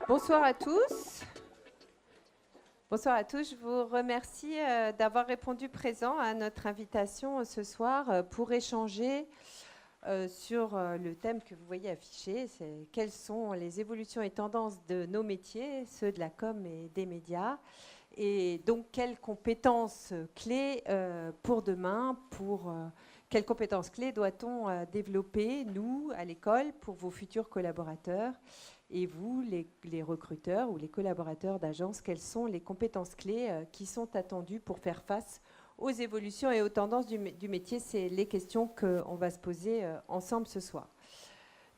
Bonsoir à tous. Bonsoir à tous. Je vous remercie d'avoir répondu présent à notre invitation ce soir pour échanger sur le thème que vous voyez affiché. C'est quelles sont les évolutions et tendances de nos métiers, ceux de la com et des médias. Et donc, quelles compétences clés pour demain, quelles compétences clés doit-on développer, nous, à l'école, pour vos futurs collaborateurs? Et vous, les recruteurs ou les collaborateurs d'agences, quelles sont les compétences clés qui sont attendues pour faire face aux évolutions et aux tendances du métier? C'est les questions qu'on va se poser ensemble ce soir.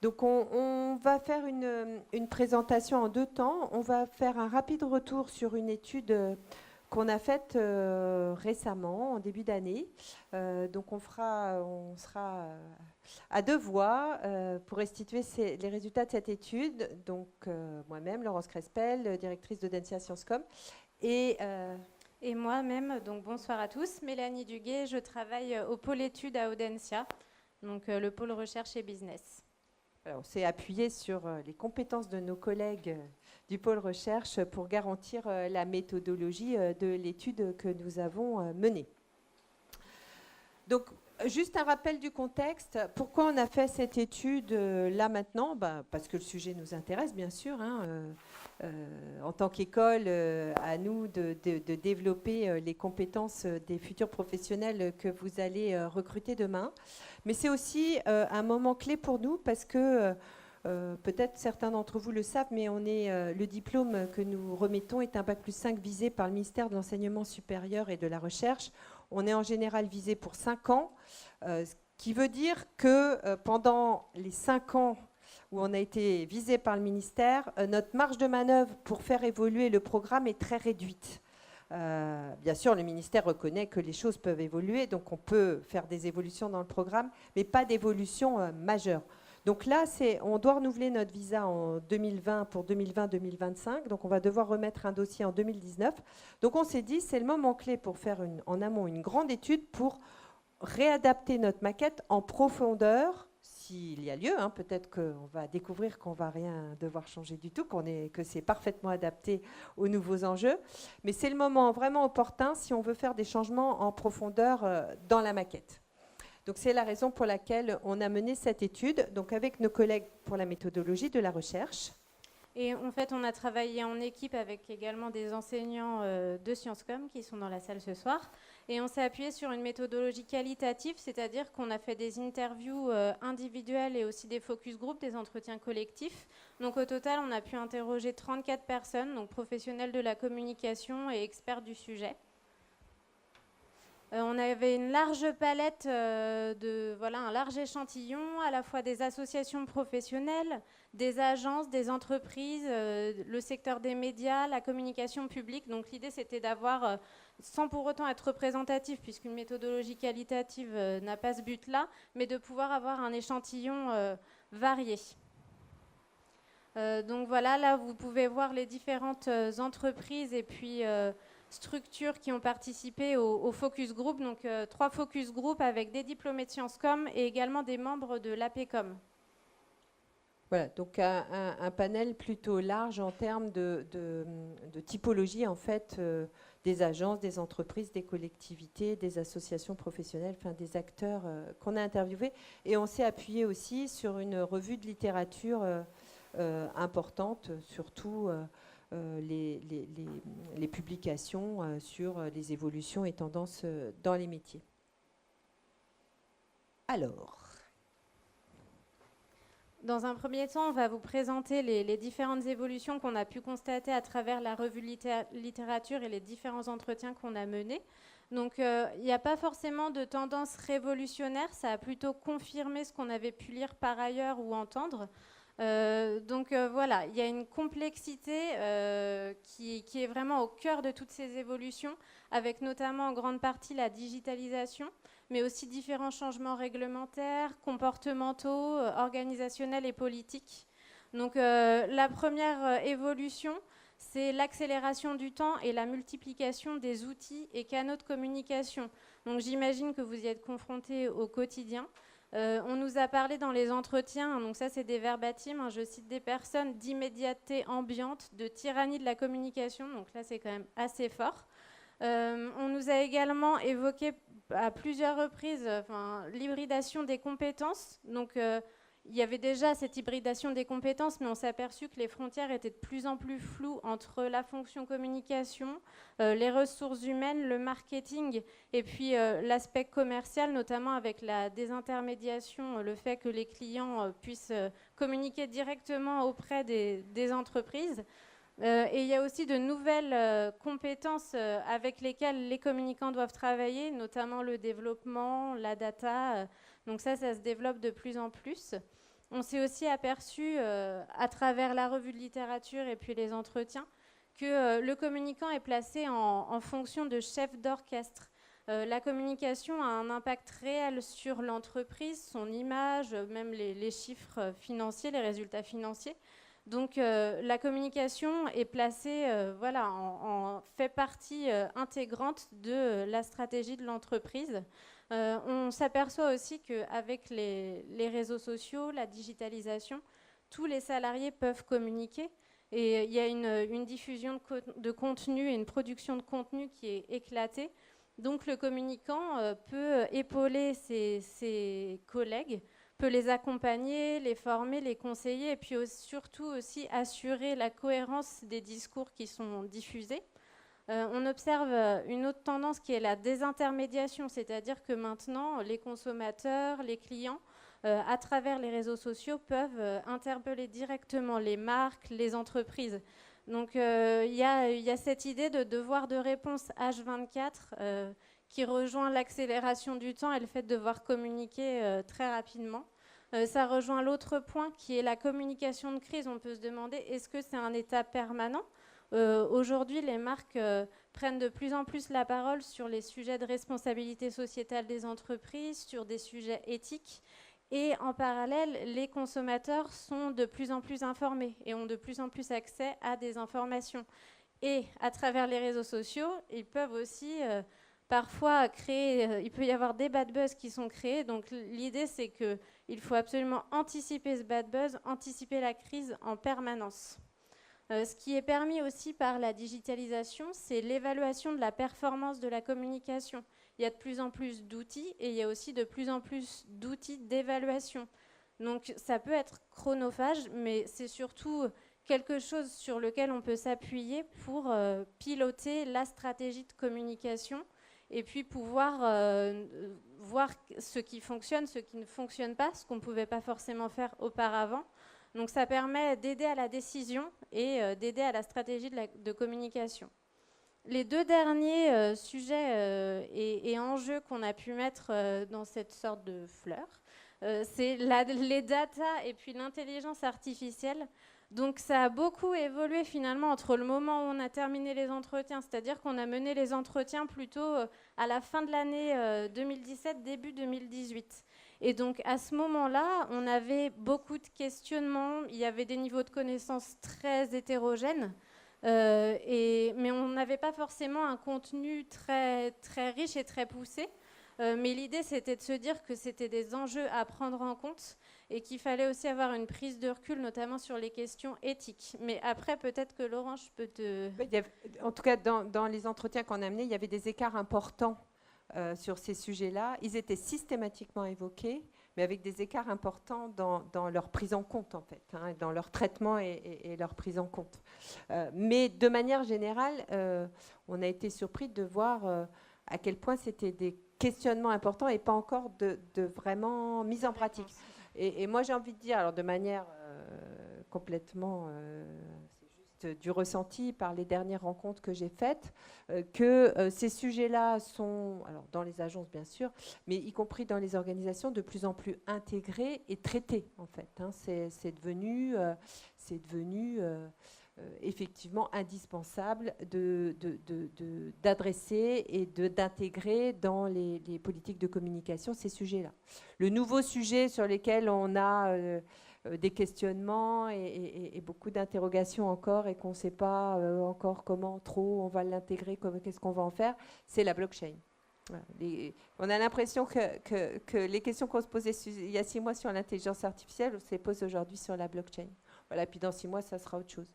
Donc on va faire une présentation en deux temps. On va faire un rapide retour sur une étude qu'on a faite récemment, en début d'année. Donc on sera à deux voix pour restituer les résultats de cette étude. Donc moi-même, Laurence Crespel, directrice d'Audencia Sciences Com, et moi-même, donc bonsoir à tous, Mélanie Duguet, je travaille au pôle études à Audencia, donc le pôle recherche et business. Alors, on s'est appuyé sur les compétences de nos collègues du pôle recherche pour garantir la méthodologie de l'étude que nous avons menée. Donc, juste un rappel du contexte. Pourquoi on a fait cette étude là maintenant? Parce que le sujet nous intéresse, bien sûr. En tant qu'école, à nous de développer les compétences des futurs professionnels que vous allez recruter demain. Mais c'est aussi un moment clé pour nous parce que peut-être certains d'entre vous le savent, mais le diplôme que nous remettons est un Bac+5 visé par le ministère de l'Enseignement supérieur et de la Recherche. On est en général visé pour 5 ans, ce qui veut dire que pendant les 5 ans où on a été visé par le ministère, notre marge de manœuvre pour faire évoluer le programme est très réduite. Bien sûr, le ministère reconnaît que les choses peuvent évoluer, donc on peut faire des évolutions dans le programme, mais pas d'évolution majeure. Donc là, on doit renouveler notre visa en 2020 pour 2020-2025. Donc on va devoir remettre un dossier en 2019. Donc on s'est dit, c'est le moment clé pour faire en amont une grande étude pour réadapter notre maquette en profondeur, s'il y a lieu. Peut-être qu'on va découvrir qu'on ne va rien devoir changer du tout, que c'est parfaitement adapté aux nouveaux enjeux. Mais c'est le moment vraiment opportun si on veut faire des changements en profondeur dans la maquette. Donc c'est la raison pour laquelle on a mené cette étude, donc avec nos collègues pour la méthodologie de la recherche. Et en fait, on a travaillé en équipe avec également des enseignants de Sciences Com qui sont dans la salle ce soir. Et on s'est appuyé sur une méthodologie qualitative, c'est-à-dire qu'on a fait des interviews individuelles et aussi des focus group, des entretiens collectifs. Donc au total, on a pu interroger 34 personnes, donc professionnels de la communication et experts du sujet. On avait une large palette, un large échantillon, à la fois des associations professionnelles, des agences, des entreprises, le secteur des médias, la communication publique. Donc l'idée, c'était d'avoir, sans pour autant être représentatif, puisqu'une méthodologie qualitative n'a pas ce but-là, mais de pouvoir avoir un échantillon varié. Donc voilà, là, vous pouvez voir les différentes entreprises et puis structures qui ont participé au focus group, donc 3 focus group avec des diplômés de Sciences Com et également des membres de l'APCOM. Voilà, donc un panel plutôt large en termes de typologie en fait des agences, des entreprises, des collectivités, des associations professionnelles, enfin des acteurs qu'on a interviewés. Et on s'est appuyé aussi sur une revue de littérature importante, surtout les publications sur les évolutions et tendances dans les métiers. Alors, dans un premier temps, on va vous présenter les différentes évolutions qu'on a pu constater à travers la revue de littérature et les différents entretiens qu'on a menés. Donc, il n'y a pas forcément de tendance révolutionnaire, ça a plutôt confirmé ce qu'on avait pu lire par ailleurs ou entendre. Voilà, il y a une complexité qui est vraiment au cœur de toutes ces évolutions, avec notamment en grande partie la digitalisation, mais aussi différents changements réglementaires, comportementaux, organisationnels et politiques. Donc la première évolution, c'est l'accélération du temps et la multiplication des outils et canaux de communication. Donc j'imagine que vous y êtes confrontés au quotidien. On nous a parlé dans les entretiens, donc ça c'est des verbatims, je cite des personnes d'immédiateté ambiante, de tyrannie de la communication, donc là c'est quand même assez fort. On nous a également évoqué à plusieurs reprises l'hybridation des compétences. Donc, il y avait déjà cette hybridation des compétences, mais on s'est aperçu que les frontières étaient de plus en plus floues entre la fonction communication, les ressources humaines, le marketing, et puis l'aspect commercial, notamment avec la désintermédiation, le fait que les clients puissent communiquer directement auprès des entreprises. Et il y a aussi de nouvelles compétences avec lesquelles les communicants doivent travailler, notamment le développement, la data. Donc ça se développe de plus en plus. On s'est aussi aperçu, à travers la revue de littérature et puis les entretiens, que le communicant est placé en fonction de chef d'orchestre. La communication a un impact réel sur l'entreprise, son image, même les chiffres financiers, les résultats financiers. Donc la communication est placée, fait partie intégrante de la stratégie de l'entreprise. On s'aperçoit aussi qu'avec les réseaux sociaux, la digitalisation, tous les salariés peuvent communiquer. Et il y a une diffusion de contenu et une production de contenu qui est éclatée. Donc le communicant peut épauler ses collègues, peut les accompagner, les former, les conseiller et puis surtout aussi assurer la cohérence des discours qui sont diffusés. On observe une autre tendance qui est la désintermédiation, c'est-à-dire que maintenant les consommateurs, les clients, à travers les réseaux sociaux peuvent interpeller directement les marques, les entreprises. Donc il y a cette idée de devoir de réponse H24 qui rejoint l'accélération du temps et le fait de devoir communiquer très rapidement. Ça rejoint l'autre point qui est la communication de crise. On peut se demander, est-ce que c'est un état permanent ? Aujourd'hui, les marques prennent de plus en plus la parole sur les sujets de responsabilité sociétale des entreprises, sur des sujets éthiques. Et en parallèle, les consommateurs sont de plus en plus informés et ont de plus en plus accès à des informations. Et à travers les réseaux sociaux, ils peuvent aussi parfois créer, il peut y avoir des bad buzz qui sont créés. Donc l'idée, c'est qu'il faut absolument anticiper ce bad buzz, anticiper la crise en permanence. Ce qui est permis aussi par la digitalisation, c'est l'évaluation de la performance de la communication. Il y a de plus en plus d'outils et il y a aussi de plus en plus d'outils d'évaluation. Donc ça peut être chronophage, mais c'est surtout quelque chose sur lequel on peut s'appuyer pour piloter la stratégie de communication et puis pouvoir voir ce qui fonctionne, ce qui ne fonctionne pas, ce qu'on ne pouvait pas forcément faire auparavant. Donc ça permet d'aider à la décision et d'aider à la stratégie de communication. Les deux derniers sujets et enjeux qu'on a pu mettre dans cette sorte de fleur, c'est les data et puis l'intelligence artificielle. Donc ça a beaucoup évolué finalement entre le moment où on a terminé les entretiens, c'est-à-dire qu'on a mené les entretiens plutôt à la fin de l'année 2017, début 2018. Et donc à ce moment-là, on avait beaucoup de questionnements, il y avait des niveaux de connaissances très hétérogènes, mais on n'avait pas forcément un contenu très, très riche et très poussé. Mais l'idée, c'était de se dire que c'était des enjeux à prendre en compte et qu'il fallait aussi avoir une prise de recul, notamment sur les questions éthiques. Mais après, peut-être que Laurent, je peux te... En tout cas, dans les entretiens qu'on a menés, il y avait des écarts importants sur ces sujets-là. Ils étaient systématiquement évoqués, mais avec des écarts importants dans leur prise en compte, en fait, dans leur traitement et leur prise en compte. Mais de manière générale, on a été surpris de voir à quel point c'était des questionnements importants et pas encore de vraiment mise en pratique. Et moi, j'ai envie de dire, alors de manière complètement... c'est juste du ressenti par les dernières rencontres que j'ai faites, que ces sujets-là sont, alors dans les agences bien sûr, mais y compris dans les organisations, de plus en plus intégrés et traités en fait. C'est devenu effectivement indispensable d'adresser et d'intégrer dans les politiques de communication ces sujets-là. Le nouveau sujet sur lequel on a des questionnements et beaucoup d'interrogations encore et qu'on ne sait pas encore comment trop on va l'intégrer, qu'est-ce qu'on va en faire, c'est la blockchain. On a l'impression que les questions qu'on se posait il y a 6 mois sur l'intelligence artificielle, on se les pose aujourd'hui sur la blockchain. Voilà, puis dans 6 mois, ça sera autre chose.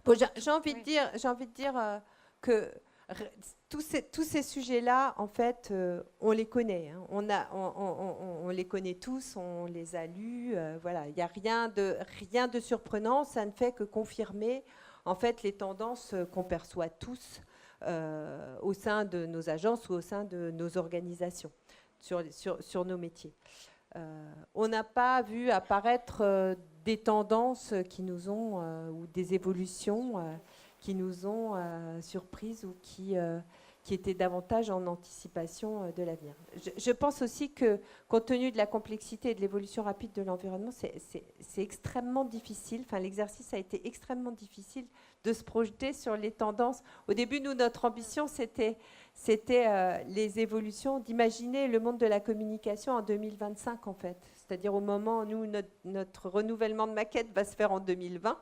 Bon, j'ai envie de dire que tous ces sujets-là, en fait, on les connaît. Hein. On les connaît tous, on les a lus. Voilà, il n'y a rien de surprenant. Ça ne fait que confirmer, en fait, les tendances qu'on perçoit tous au sein de nos agences ou au sein de nos organisations sur nos métiers. On n'a pas vu apparaître des tendances qui nous ont, ou des évolutions qui nous ont surprises ou qui étaient davantage en anticipation de l'avenir. Je pense aussi que, compte tenu de la complexité et de l'évolution rapide de l'environnement, c'est extrêmement difficile, enfin l'exercice a été extrêmement difficile de se projeter sur les tendances. Au début, nous, notre ambition, c'était les évolutions, d'imaginer le monde de la communication en 2025, en fait. C'est-à-dire au moment où nous, notre renouvellement de maquette va se faire en 2020,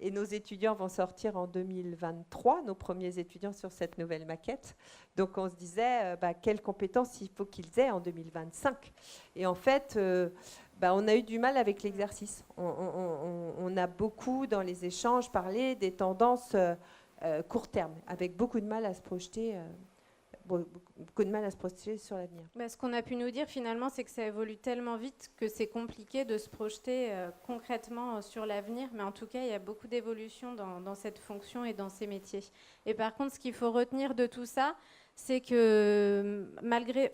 et nos étudiants vont sortir en 2023, nos premiers étudiants sur cette nouvelle maquette. Donc on se disait, quelles compétences il faut qu'ils aient en 2025. Et en fait, on a eu du mal avec l'exercice. On a beaucoup, dans les échanges, parlé des tendances court terme, avec beaucoup de mal à se projeter. Beaucoup de mal à se projeter sur l'avenir. Ce qu'on a pu nous dire finalement, c'est que ça évolue tellement vite que c'est compliqué de se projeter concrètement sur l'avenir, mais en tout cas, il y a beaucoup d'évolutions dans cette fonction et dans ces métiers. Et par contre, ce qu'il faut retenir de tout ça, c'est que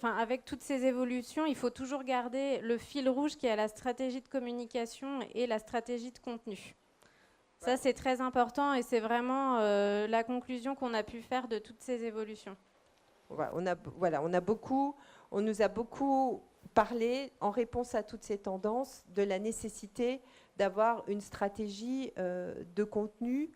avec toutes ces évolutions, il faut toujours garder le fil rouge qui est la stratégie de communication et la stratégie de contenu. Ça, c'est très important et c'est vraiment la conclusion qu'on a pu faire de toutes ces évolutions. On nous a beaucoup parlé, en réponse à toutes ces tendances, de la nécessité d'avoir une stratégie de contenu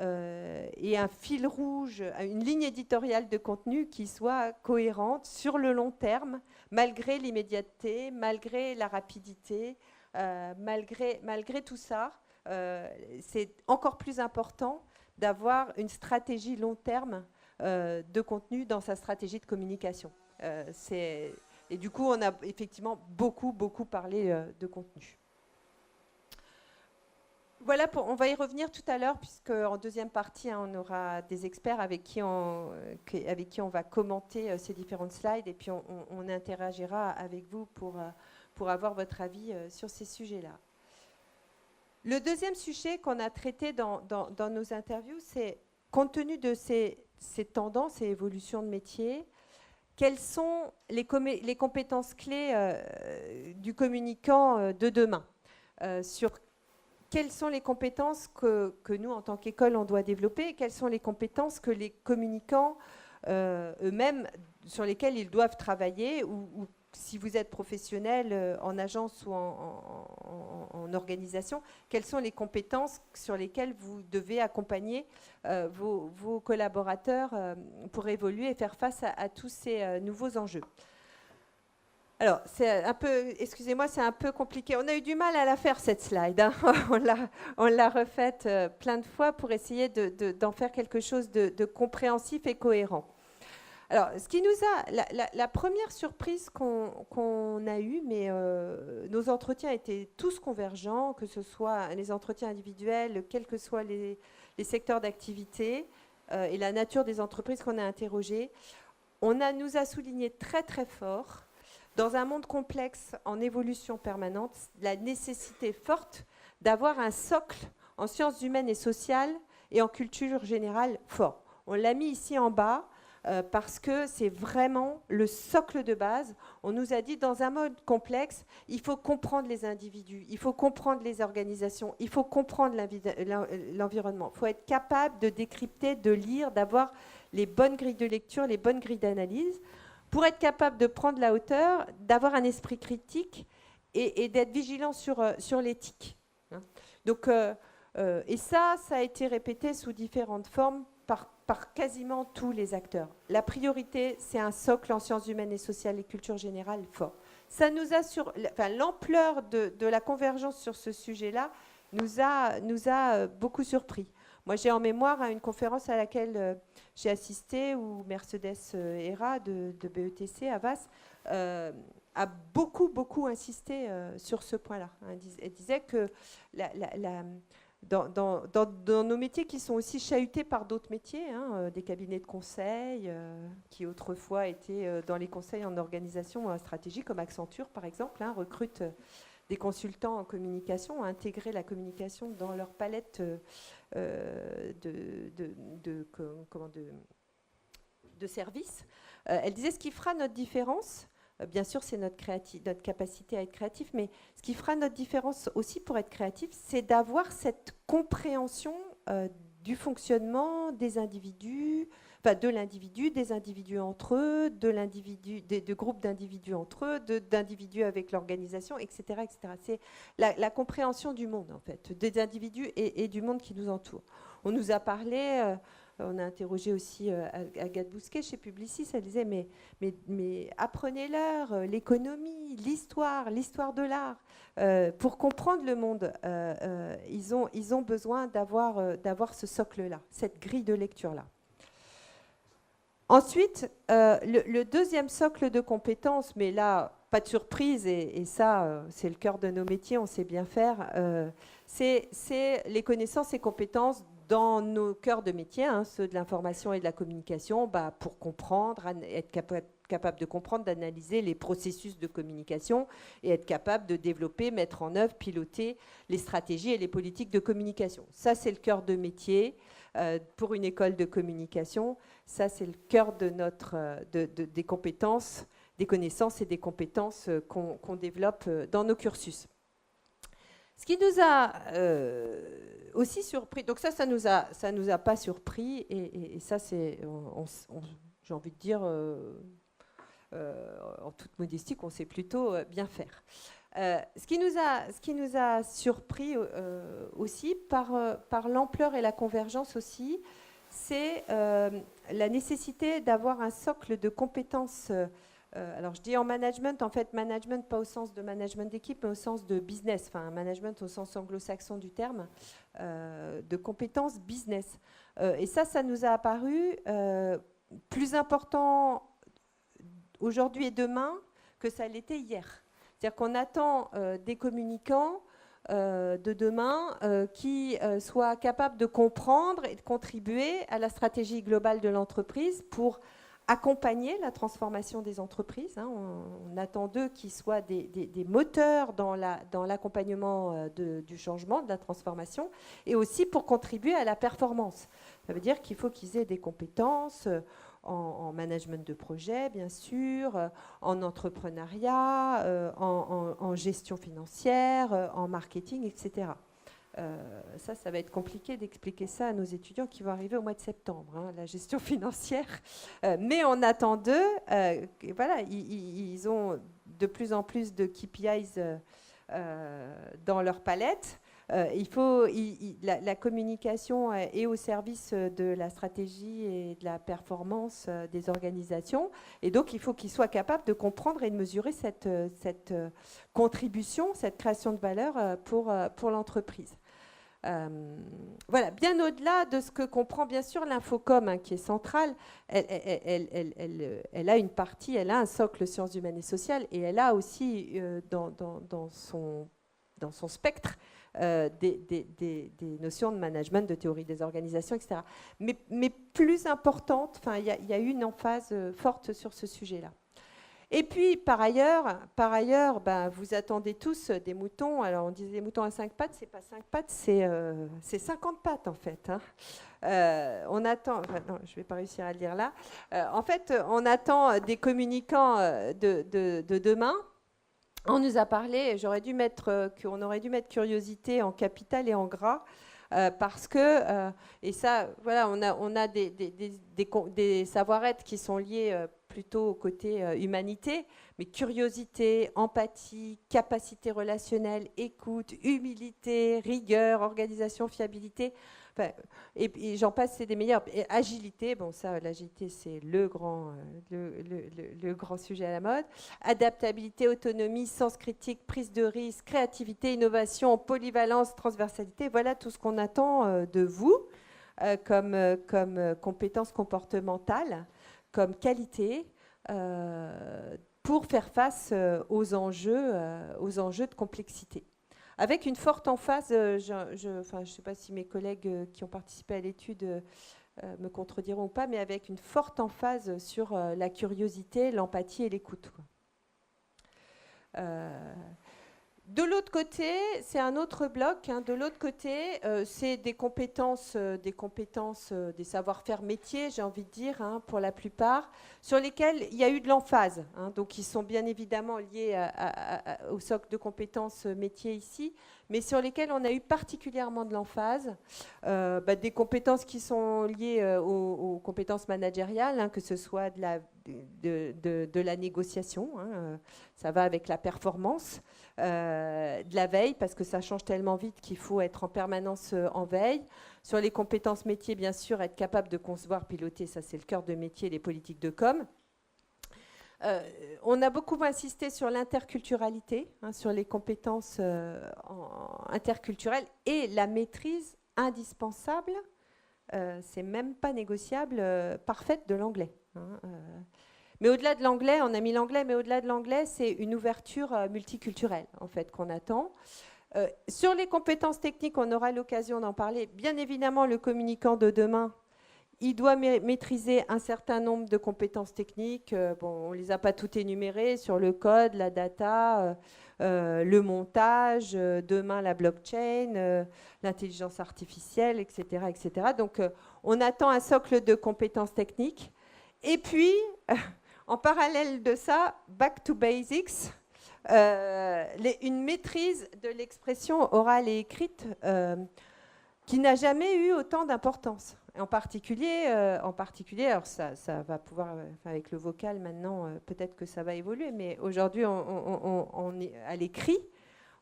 et un fil rouge, une ligne éditoriale de contenu qui soit cohérente sur le long terme, malgré l'immédiateté, malgré la rapidité, malgré tout ça. C'est encore plus important d'avoir une stratégie long terme de contenu dans sa stratégie de communication. Et du coup, on a effectivement beaucoup parlé de contenu. Voilà, on va y revenir tout à l'heure, puisque en deuxième partie, on aura des experts avec qui on va commenter ces différentes slides, et puis on interagira avec vous pour avoir votre avis sur ces sujets-là. Le deuxième sujet qu'on a traité dans nos interviews, c'est, compte tenu de ces tendances et évolutions de métier, quelles sont les compétences clés du communicant de demain, sur quelles sont les compétences que nous, en tant qu'école, on doit développer, et quelles sont les compétences que les communicants eux-mêmes, sur lesquelles ils doivent travailler, ou si vous êtes professionnel en agence ou en organisation, quelles sont les compétences sur lesquelles vous devez accompagner vos collaborateurs pour évoluer et faire face à tous ces nouveaux enjeux. Alors, excusez-moi, c'est un peu compliqué. On a eu du mal à la faire, cette slide. Hein. On l'a refaite plein de fois pour essayer d'en faire quelque chose de compréhensif et cohérent. Alors, ce qui nous a, la première surprise qu'on a eue, mais nos entretiens étaient tous convergents, que ce soit les entretiens individuels, quels que soient les secteurs d'activité et la nature des entreprises qu'on a interrogées, nous a souligné très très fort, dans un monde complexe en évolution permanente, la nécessité forte d'avoir un socle en sciences humaines et sociales et en culture générale fort. On l'a mis ici en bas, parce que c'est vraiment le socle de base. On nous a dit, dans un monde complexe, il faut comprendre les individus, il faut comprendre les organisations, il faut comprendre l'environnement. Il faut être capable de décrypter, de lire, d'avoir les bonnes grilles de lecture, les bonnes grilles d'analyse, pour être capable de prendre la hauteur, d'avoir un esprit critique et d'être vigilant sur l'éthique. Donc, et ça a été répété sous différentes formes par quasiment tous les acteurs. La priorité, c'est un socle en sciences humaines et sociales et culture générale fort. Ça nous a l'ampleur de la convergence sur ce sujet-là nous a beaucoup surpris. Moi, j'ai en mémoire une conférence à laquelle j'ai assisté où Mercedes Hera de BETC à VAS a beaucoup insisté sur ce point-là. Elle disait que dans nos métiers qui sont aussi chahutés par d'autres métiers, des cabinets de conseil qui autrefois étaient dans les conseils en organisation ou en stratégie, comme Accenture par exemple, recrutent des consultants en communication, à intégrer la communication dans leur palette de services. Elle disait ce qui fera notre différence, bien sûr c'est notre capacité à être créatif, mais ce qui fera notre différence aussi pour être créatif, c'est d'avoir cette compréhension du fonctionnement des individus, de l'individu, des individus entre eux, de groupes d'individus entre eux, d'individus avec l'organisation, etc., etc. C'est la compréhension du monde, en fait, des individus et du monde qui nous entoure. On nous a parlé, on a interrogé aussi Agathe Bousquet chez Publicis, elle disait, mais apprenez-leur l'économie, l'histoire de l'art. Pour comprendre le monde, ils ont besoin d'avoir ce socle-là, cette grille de lecture-là. Ensuite, le deuxième socle de compétences, mais là, pas de surprise, et ça, c'est le cœur de nos métiers, on sait bien faire, c'est les connaissances et compétences dans nos cœurs de métier, ceux de l'information et de la communication, pour comprendre, être capable de comprendre, d'analyser les processus de communication et être capable de développer, mettre en œuvre, piloter les stratégies et les politiques de communication. Ça, c'est le cœur de métier pour une école de communication. Ça, c'est le cœur de des compétences, des connaissances et des compétences qu'on développe dans nos cursus. Ce qui nous a aussi surpris, donc ça nous a pas surpris, et ça, c'est, j'ai envie de dire, en toute modestie, qu'on sait plutôt bien faire. Ce qui nous a surpris aussi par l'ampleur et la convergence aussi, c'est la nécessité d'avoir un socle de compétences. Alors je dis en management, en fait management pas au sens de management d'équipe, mais au sens de business, enfin management au sens anglo-saxon du terme, de compétences business. Et ça nous a apparu plus important aujourd'hui et demain que ça l'était hier. C'est-à-dire qu'on attend des communicants de demain qui soient capables de comprendre et de contribuer à la stratégie globale de l'entreprise pour accompagner la transformation des entreprises. On attend d'eux qu'ils soient des moteurs dans l'accompagnement du changement, de la transformation, et aussi pour contribuer à la performance. Ça veut dire qu'il faut qu'ils aient des compétences en management de projet, bien sûr, en entrepreneuriat, en gestion financière, en marketing, etc. Ça va être compliqué d'expliquer ça à nos étudiants qui vont arriver au mois de septembre, la gestion financière. Mais on attend d'eux, voilà, ils ont de plus en plus de KPIs dans leur palette. La communication est au service de la stratégie et de la performance des organisations. Et donc, il faut qu'ils soient capables de comprendre et de mesurer cette contribution, cette création de valeur pour l'entreprise. Voilà, bien au-delà de ce que comprend bien sûr l'Infocom, qui est centrale, elle a une partie, elle a un socle sciences humaines et sociales, et elle a aussi dans son spectre des notions de management, de théorie des organisations, etc. Mais plus importante, il y a eu une emphase forte sur ce sujet-là. Et puis, par ailleurs, vous attendez tous des moutons. Alors, on disait des moutons à 5 pattes, c'est pas 5 pattes, c'est 50 pattes, en fait. On attend... non, je ne vais pas réussir à le dire là. En fait, on attend des communicants de demain. On nous a parlé, qu'on aurait dû mettre curiosité en capital et en gras, parce que, et ça, voilà, on a des savoir-être qui sont liés plutôt au côté humanité, mais curiosité, empathie, capacité relationnelle, écoute, humilité, rigueur, organisation, fiabilité, et j'en passe, c'est des meilleurs. Et agilité, bon ça, l'agilité, c'est le grand sujet à la mode. Adaptabilité, autonomie, sens critique, prise de risque, créativité, innovation, polyvalence, transversalité, voilà tout ce qu'on attend de vous comme compétences comportementales, comme qualité, pour faire face aux enjeux de complexité. Avec une forte emphase, je ne sais pas si mes collègues qui ont participé à l'étude me contrediront ou pas, mais avec une forte emphase sur la curiosité, l'empathie et l'écoute. De l'autre côté, c'est un autre bloc. De l'autre côté, c'est des compétences, des savoir-faire métiers, j'ai envie de dire, pour la plupart, sur lesquels il y a eu de l'emphase. Donc, ils sont bien évidemment liés au socle de compétences métiers ici, mais sur lesquels on a eu particulièrement de l'emphase. Des compétences qui sont liées aux compétences managériales, que ce soit de la négociation, ça va avec la performance, de la veille, parce que ça change tellement vite qu'il faut être en permanence en veille. Sur les compétences métiers, bien sûr, être capable de concevoir, piloter, ça c'est le cœur de métier, les politiques de com. On a beaucoup insisté sur l'interculturalité, sur les compétences interculturelles et la maîtrise indispensable, c'est même pas négociable, parfaite de l'anglais. Mais au-delà de l'anglais, on a mis l'anglais, mais au-delà de l'anglais, c'est une ouverture multiculturelle, en fait, qu'on attend. Sur les compétences techniques, on aura l'occasion d'en parler. Bien évidemment, le communicant de demain, il doit maîtriser un certain nombre de compétences techniques. On ne les a pas toutes énumérées, sur le code, la data, le montage, demain la blockchain, l'intelligence artificielle, etc. etc. Donc, on attend un socle de compétences techniques. Et puis, en parallèle de ça, back to basics, une maîtrise de l'expression orale et écrite qui n'a jamais eu autant d'importance. En particulier, alors ça va pouvoir, avec le vocal maintenant, peut-être que ça va évoluer, mais aujourd'hui, on est à l'écrit,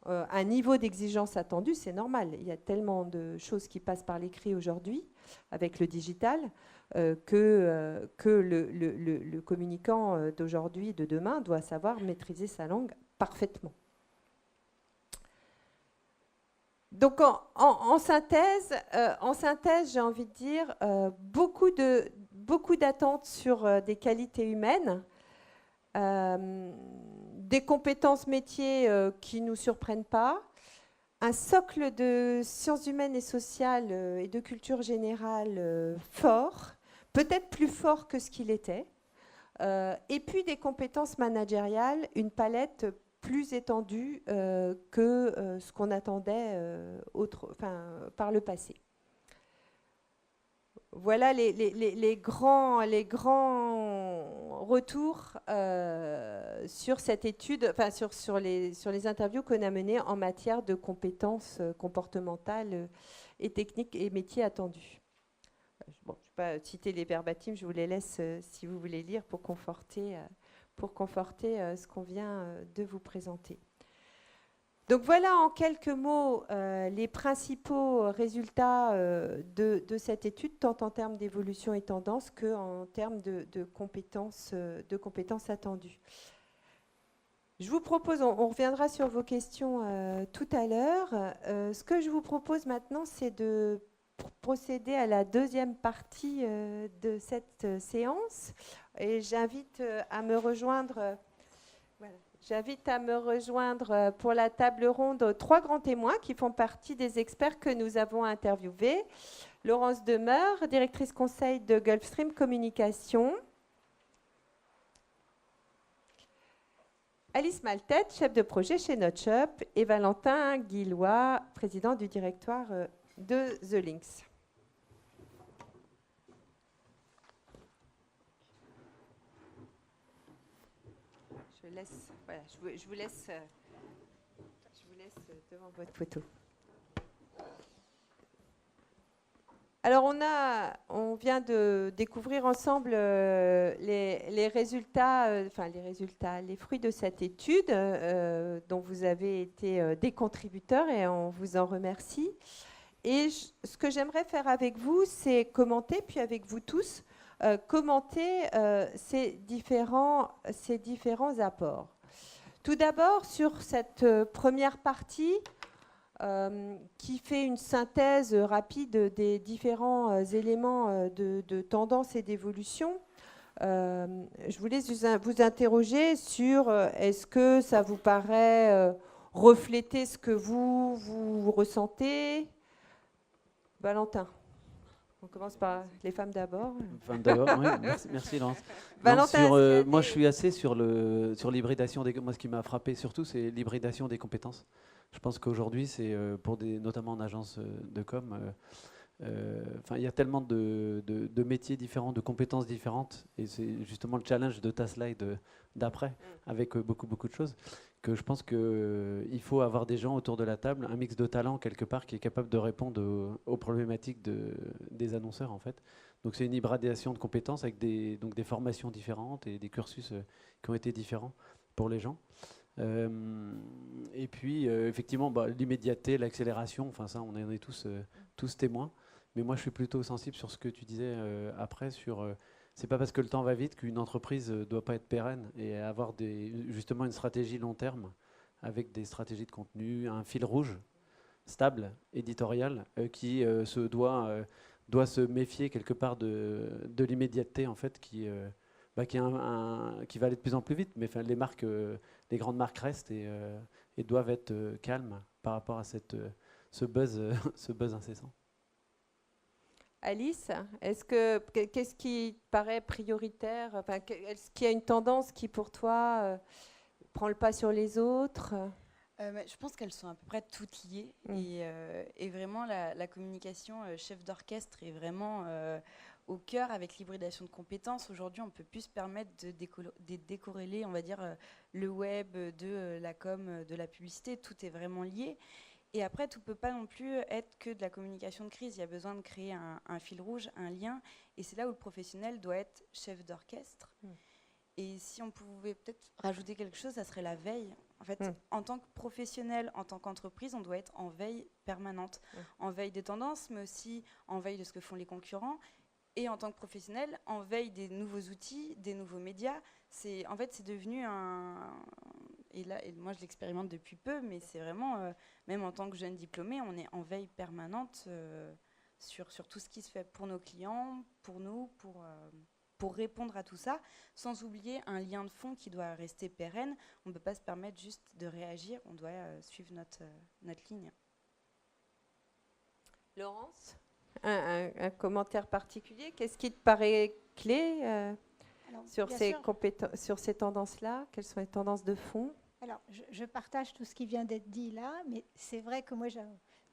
un niveau d'exigence attendu, c'est normal. Il y a tellement de choses qui passent par l'écrit aujourd'hui, avec le digital, que le communicant d'aujourd'hui, de demain, doit savoir maîtriser sa langue parfaitement. Donc, en synthèse, j'ai envie de dire, beaucoup d'attentes sur des qualités humaines, des compétences métiers qui ne nous surprennent pas, un socle de sciences humaines et sociales et de culture générale fort, peut-être plus fort que ce qu'il était, et puis des compétences managériales, une palette plus étendue que ce qu'on attendait par le passé. Voilà les grands retours sur cette étude, sur les interviews qu'on a menées en matière de compétences comportementales et techniques et métiers attendus. Bon, je ne vais pas citer les verbatims, je vous les laisse si vous voulez lire pour conforter ce qu'on vient de vous présenter. Donc voilà en quelques mots les principaux résultats de cette étude, tant en termes d'évolution et tendance qu'en termes de compétences attendues. Je vous propose, on reviendra sur vos questions tout à l'heure. Ce que je vous propose maintenant, c'est de procéder à la deuxième partie de cette séance. Et j'invite à me rejoindre... J'invite à me rejoindre pour la table ronde 3 grands témoins qui font partie des experts que nous avons interviewés. Laurence Demeur, directrice conseil de Gulfstream Communication. Alice Maltête, chef de projet chez Notchup. Et Valentin Guillois, président du directoire de The Links. Je vous laisse devant votre photo. Alors, on vient de découvrir ensemble les résultats, les fruits de cette étude dont vous avez été des contributeurs et on vous en remercie. Et ce que j'aimerais faire avec vous, c'est commenter, puis avec vous tous, commenter ces différents apports. Tout d'abord, sur cette première partie, qui fait une synthèse rapide des différents éléments de tendance et d'évolution. Je voulais vous interroger sur est-ce que ça vous paraît refléter ce que vous ressentez? Valentin. On commence par les femmes d'abord. Femmes d'abord, oui, merci Laurence. Valentin, Moi, je suis assez sur l'hybridation. Moi, ce qui m'a frappé surtout, c'est l'hybridation des compétences. Je pense qu'aujourd'hui, c'est notamment en agence de com, il y a tellement de métiers différents, de compétences différentes, et c'est justement le challenge de ta slide d'après, avec beaucoup de choses, que je pense qu'il faut avoir des gens autour de la table, un mix de talents quelque part qui est capable de répondre aux problématiques des annonceurs en fait. Donc c'est une hybridation de compétences avec des formations différentes et des cursus qui ont été différents pour les gens. Et puis effectivement l'immédiateté, l'accélération, enfin ça on en est tous témoins. Mais moi je suis plutôt sensible sur ce que tu disais après sur c'est pas parce que le temps va vite qu'une entreprise doit pas être pérenne et avoir justement une stratégie long terme avec des stratégies de contenu, un fil rouge stable, éditorial, qui doit se méfier quelque part de l'immédiateté en fait qui va aller de plus en plus vite. Mais les marques, les grandes marques restent et doivent être calmes par rapport à ce buzz incessant. Alice, qu'est-ce qui paraît prioritaire? Est-ce qu'il y a une tendance qui, pour toi, prend le pas sur les autres? Je pense qu'elles sont à peu près toutes liées. Et vraiment, la communication chef d'orchestre est vraiment au cœur avec l'hybridation de compétences. Aujourd'hui, on ne peut plus se permettre de décorréler, on va dire, le web de la com, de la publicité. Tout est vraiment lié. Et après, tout ne peut pas non plus être que de la communication de crise. Il y a besoin de créer un fil rouge, un lien. Et c'est là où le professionnel doit être chef d'orchestre. Et si on pouvait peut-être rajouter quelque chose, ça serait la veille. En fait, en tant que professionnel, en tant qu'entreprise, on doit être en veille permanente. En veille des tendances, mais aussi en veille de ce que font les concurrents. Et en tant que professionnel, en veille des nouveaux outils, des nouveaux médias. C'est devenu et moi, je l'expérimente depuis peu, mais c'est vraiment, même en tant que jeune diplômé, on est en veille permanente sur tout ce qui se fait pour nos clients, pour nous, pour répondre à tout ça, sans oublier un lien de fond qui doit rester pérenne. On ne peut pas se permettre juste de réagir, on doit suivre notre ligne. Laurence, un commentaire particulier? Qu'est-ce qui te paraît clé sur ces tendances-là? Quelles sont les tendances de fond? Alors, je partage tout ce qui vient d'être dit là, mais c'est vrai que moi,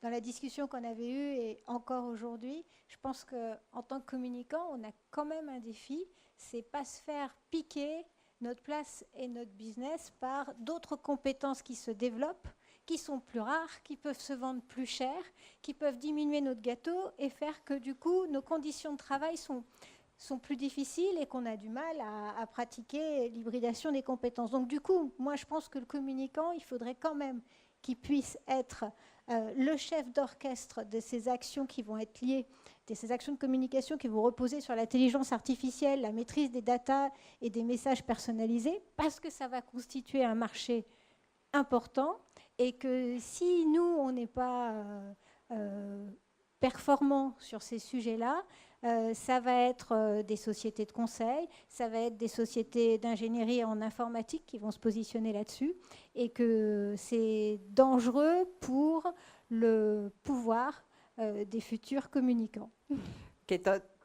dans la discussion qu'on avait eue et encore aujourd'hui, je pense qu'en tant que communicant, on a quand même un défi, c'est pas se faire piquer notre place et notre business par d'autres compétences qui se développent, qui sont plus rares, qui peuvent se vendre plus cher, qui peuvent diminuer notre gâteau et faire que du coup, nos conditions de travail sont plus difficiles et qu'on a du mal à pratiquer l'hybridation des compétences. Donc du coup, moi je pense que le communicant, il faudrait quand même qu'il puisse être le chef d'orchestre de ces actions qui vont être liées, de ces actions de communication qui vont reposer sur l'intelligence artificielle, la maîtrise des datas et des messages personnalisés, parce que ça va constituer un marché important et que si nous, on n'est pas performants sur ces sujets-là, ça va être des sociétés de conseil, ça va être des sociétés d'ingénierie en informatique qui vont se positionner là-dessus et que c'est dangereux pour le pouvoir des futurs communicants.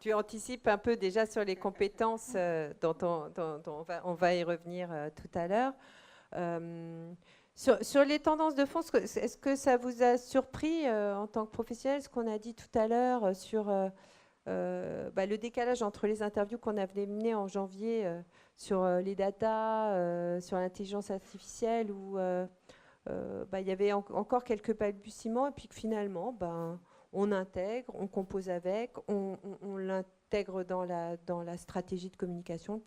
Tu anticipes un peu déjà sur les compétences dont on va y revenir tout à l'heure. Sur les tendances de fond, est-ce que ça vous a surpris en tant que professionnel, ce qu'on a dit tout à l'heure sur le décalage entre les interviews qu'on avait menées en janvier sur les datas, sur l'intelligence artificielle, où il y avait encore quelques balbutiements, et puis que finalement, on intègre, on compose avec, on l'intègre dans la stratégie de communication,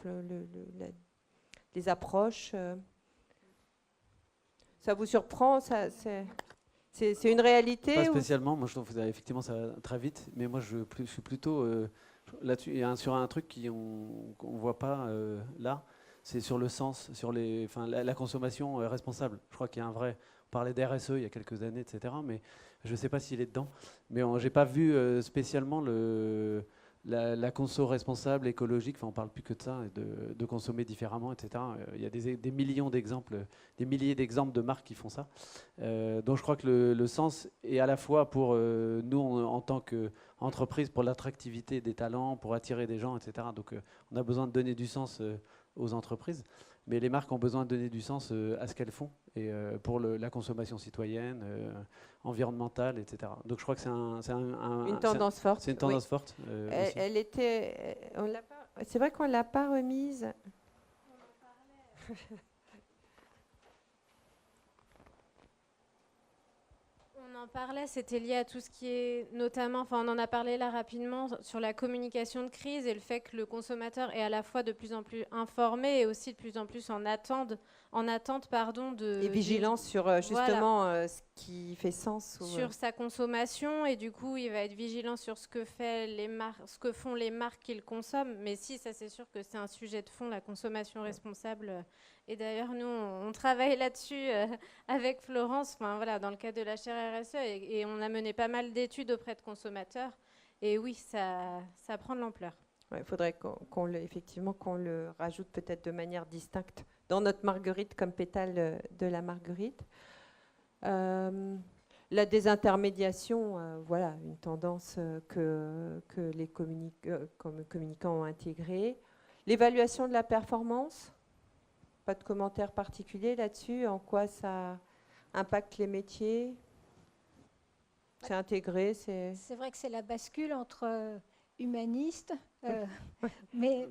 les approches. Ça vous surprend? C'est une réalité? Pas spécialement. Moi, je trouve que effectivement, ça va très vite. Mais moi, je suis plutôt là-dessus. Sur un truc qu'on ne voit pas là, c'est sur le sens, sur la consommation responsable. Je crois qu'il y a un vrai... On parlait d'RSE il y a quelques années, etc. Mais je ne sais pas s'il est dedans. Mais je n'ai pas vu spécialement la conso responsable, écologique. Enfin, on ne parle plus que de ça, de consommer différemment, etc. Il y a des millions d'exemples, des milliers d'exemples de marques qui font ça. Donc je crois que le sens est à la fois pour nous en tant qu'entreprise, pour l'attractivité des talents, pour attirer des gens, etc. Donc on a besoin de donner du sens aux entreprises. Mais les marques ont besoin de donner du sens à ce qu'elles font et pour la consommation citoyenne, environnementale, etc. Donc je crois que c'est une tendance forte. C'est une tendance forte. Elle était, c'est vrai qu'on l'a pas remise. On en parlait, c'était lié à tout ce qui est notamment, enfin on en a parlé là rapidement, sur la communication de crise et le fait que le consommateur est à la fois de plus en plus informé et aussi de plus en plus en attente Et vigilant sur justement ce qui fait sens. Sur sa consommation, et du coup il va être vigilant sur ce que font les marques qu'il consomme. Mais si, ça c'est sûr que c'est un sujet de fond, la consommation responsable. Et d'ailleurs, nous, on travaille là-dessus avec Florence, voilà, dans le cadre de la chaire RSE, et on a mené pas mal d'études auprès de consommateurs. Et oui, ça prend de l'ampleur. Il faudrait effectivement qu'on le rajoute peut-être de manière distincte dans notre marguerite comme pétale de la marguerite. La désintermédiation, voilà, une tendance que les communicants ont intégrée. L'évaluation de la performance. Pas de commentaires particuliers là-dessus. En quoi ça impacte les métiers? C'est intégré. C'est vrai que c'est la bascule entre humaniste, mais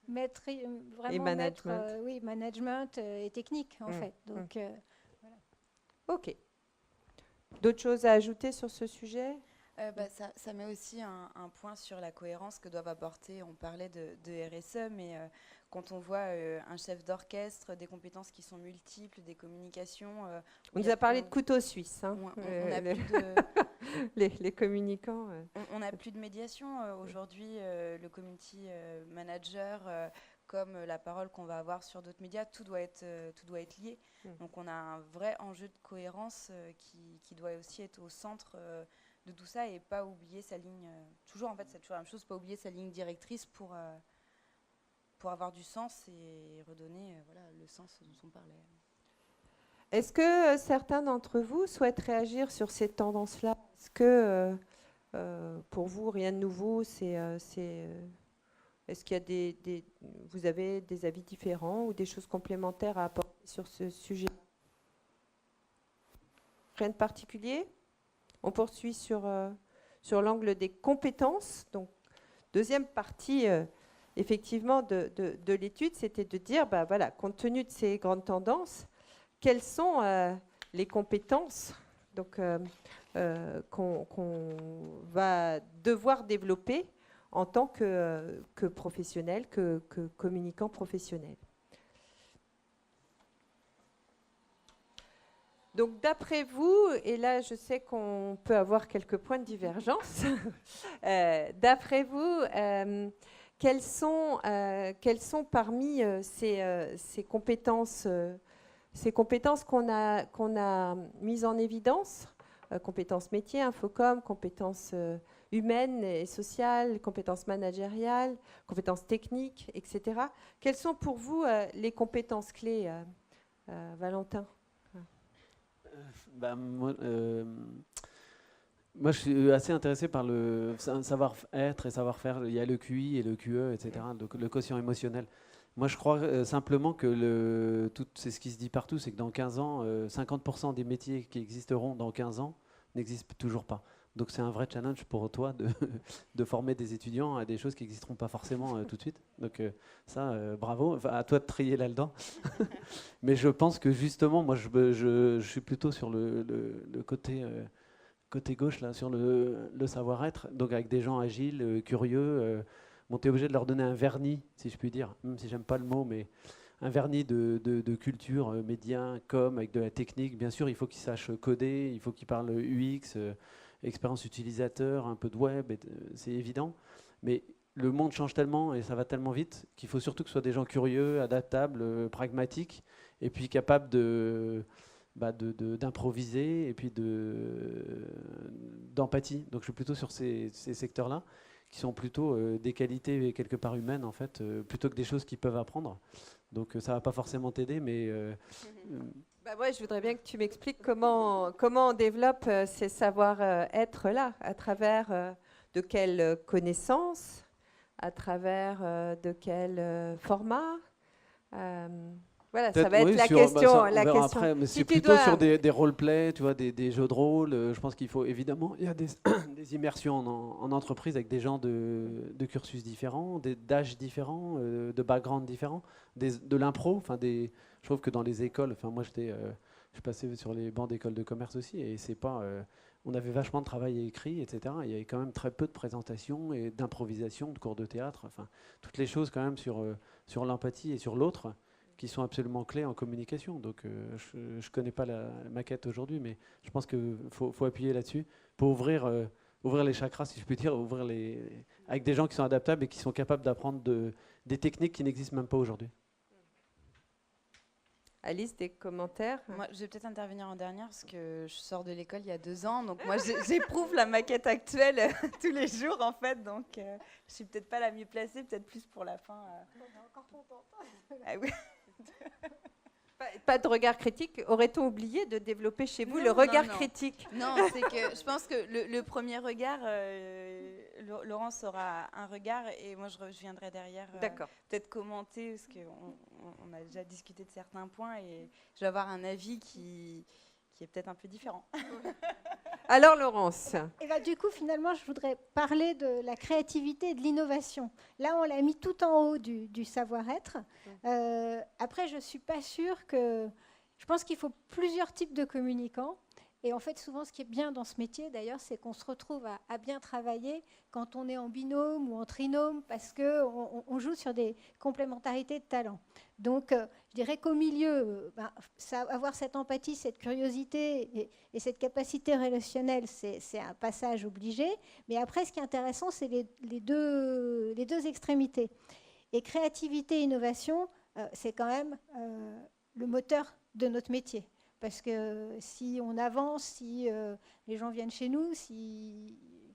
vraiment et management. Management et technique en fait. Donc, voilà. Ok. D'autres choses à ajouter sur ce sujet? Ça met aussi un point sur la cohérence que doivent apporter, on parlait de RSE, mais quand on voit un chef d'orchestre, des compétences qui sont multiples, des communications... on nous a parlé de couteau suisse. Hein. On a plus de... les communicants... On n'a plus de médiation. Aujourd'hui, le community manager... comme la parole qu'on va avoir sur d'autres médias, tout doit être lié. Donc on a un vrai enjeu de cohérence qui doit aussi être au centre de tout ça et pas oublier sa ligne. Toujours, en fait, c'est toujours la même chose, pas oublier sa ligne directrice pour avoir du sens et redonner le sens dont on parlait. Est-ce que certains d'entre vous souhaitent réagir sur ces tendances-là? Est-ce que pour vous, rien de nouveau, est-ce qu'il y a vous avez des avis différents ou des choses complémentaires à apporter sur ce sujet? Rien de particulier? On poursuit sur l'angle des compétences. Donc, deuxième partie, effectivement, de l'étude, c'était de dire, voilà, compte tenu de ces grandes tendances, quelles sont les compétences qu'on va devoir développer en tant que professionnel, que communicant professionnel. Donc d'après vous, et là je sais qu'on peut avoir quelques points de divergence, d'après vous, quelles sont parmi ces compétences qu'on a mises en évidence, compétences métiers, infocom, compétences humaines et sociales, compétences managériales, compétences techniques, etc. Quelles sont pour vous les compétences clés, Valentin? Moi, je suis assez intéressé par le savoir-être et savoir-faire. Il y a le QI et le QE, etc., donc le quotient émotionnel. Moi, je crois simplement que c'est ce qui se dit partout, c'est que dans 15 ans, 50% des métiers qui existeront dans 15 ans n'existent toujours pas. Donc c'est un vrai challenge pour toi de former des étudiants à des choses qui n'existeront pas forcément tout de suite. Donc bravo, enfin, à toi de trier là-dedans. Mais je pense que justement, moi je suis plutôt sur le côté gauche, là, sur le savoir-être, donc avec des gens agiles, curieux. Bon, tu es obligé de leur donner un vernis, si je puis dire, même si j'aime pas le mot, mais un vernis de culture, média, com, avec de la technique. Bien sûr, il faut qu'ils sachent coder, il faut qu'ils parlent UX, expérience utilisateur, un peu de web, c'est évident. Mais le monde change tellement et ça va tellement vite qu'il faut surtout que ce soit des gens curieux, adaptables, pragmatiques, et puis capables de d'improviser et puis d'empathie. Donc je suis plutôt sur ces secteurs-là, qui sont plutôt des qualités quelque part humaines, en fait, plutôt que des choses qu'ils peuvent apprendre. Donc ça ne va pas forcément t'aider, mais... Ouais, je voudrais bien que tu m'expliques comment on développe ces savoir-être-là, à travers de quelles connaissances, à travers de quel format. Voilà, ça va être la question. On verra après, mais c'est plutôt sur des roleplays, tu vois, des jeux de rôle. Je pense qu'il faut évidemment, il y a des immersions en entreprise avec des gens de cursus différents, d'âges différents, de backgrounds différents, de l'impro. Je trouve que dans les écoles, moi je passais sur les bancs d'école de commerce aussi, et c'est pas, on avait vachement de travail écrit, etc. Il y avait quand même très peu de présentations et d'improvisation, de cours de théâtre. Toutes les choses quand même sur l'empathie et sur l'autre, qui sont absolument clés en communication. Donc je ne connais pas la maquette aujourd'hui, mais je pense qu'il faut appuyer là-dessus pour ouvrir les chakras, si je puis dire, avec des gens qui sont adaptables et qui sont capables d'apprendre des techniques qui n'existent même pas aujourd'hui. Alice, des commentaires? Moi, je vais peut-être intervenir en dernière parce que je sors de l'école il y a 2 ans. Donc moi, j'éprouve la maquette actuelle tous les jours, en fait. Donc je suis peut-être pas la mieux placée, peut-être plus pour la fin. On est encore contente. Ah oui. Pas de regard critique. Aurait-on oublié de développer chez vous le Non, regard non. critique? Non, c'est que je pense que le premier regard, Laurence aura un regard et moi je viendrai derrière D'accord. peut-être commenter parce qu'on a déjà discuté de certains points et je vais avoir un avis qui est peut-être un peu différent. Alors Laurence. Et du coup, finalement, je voudrais parler de la créativité et de l'innovation. Là, on l'a mis tout en haut du savoir-être. Après, je ne suis pas sûre que... Je pense qu'il faut plusieurs types de communicants. Et en fait, souvent, ce qui est bien dans ce métier, d'ailleurs, c'est qu'on se retrouve à bien travailler quand on est en binôme ou en trinôme, parce qu'on joue sur des complémentarités de talents. Donc, je dirais qu'au milieu, avoir cette empathie, cette curiosité et cette capacité relationnelle, c'est un passage obligé. Mais après, ce qui est intéressant, c'est les deux extrémités. Et créativité et innovation, c'est quand même le moteur de notre métier. Parce que si on avance, si les gens viennent chez nous,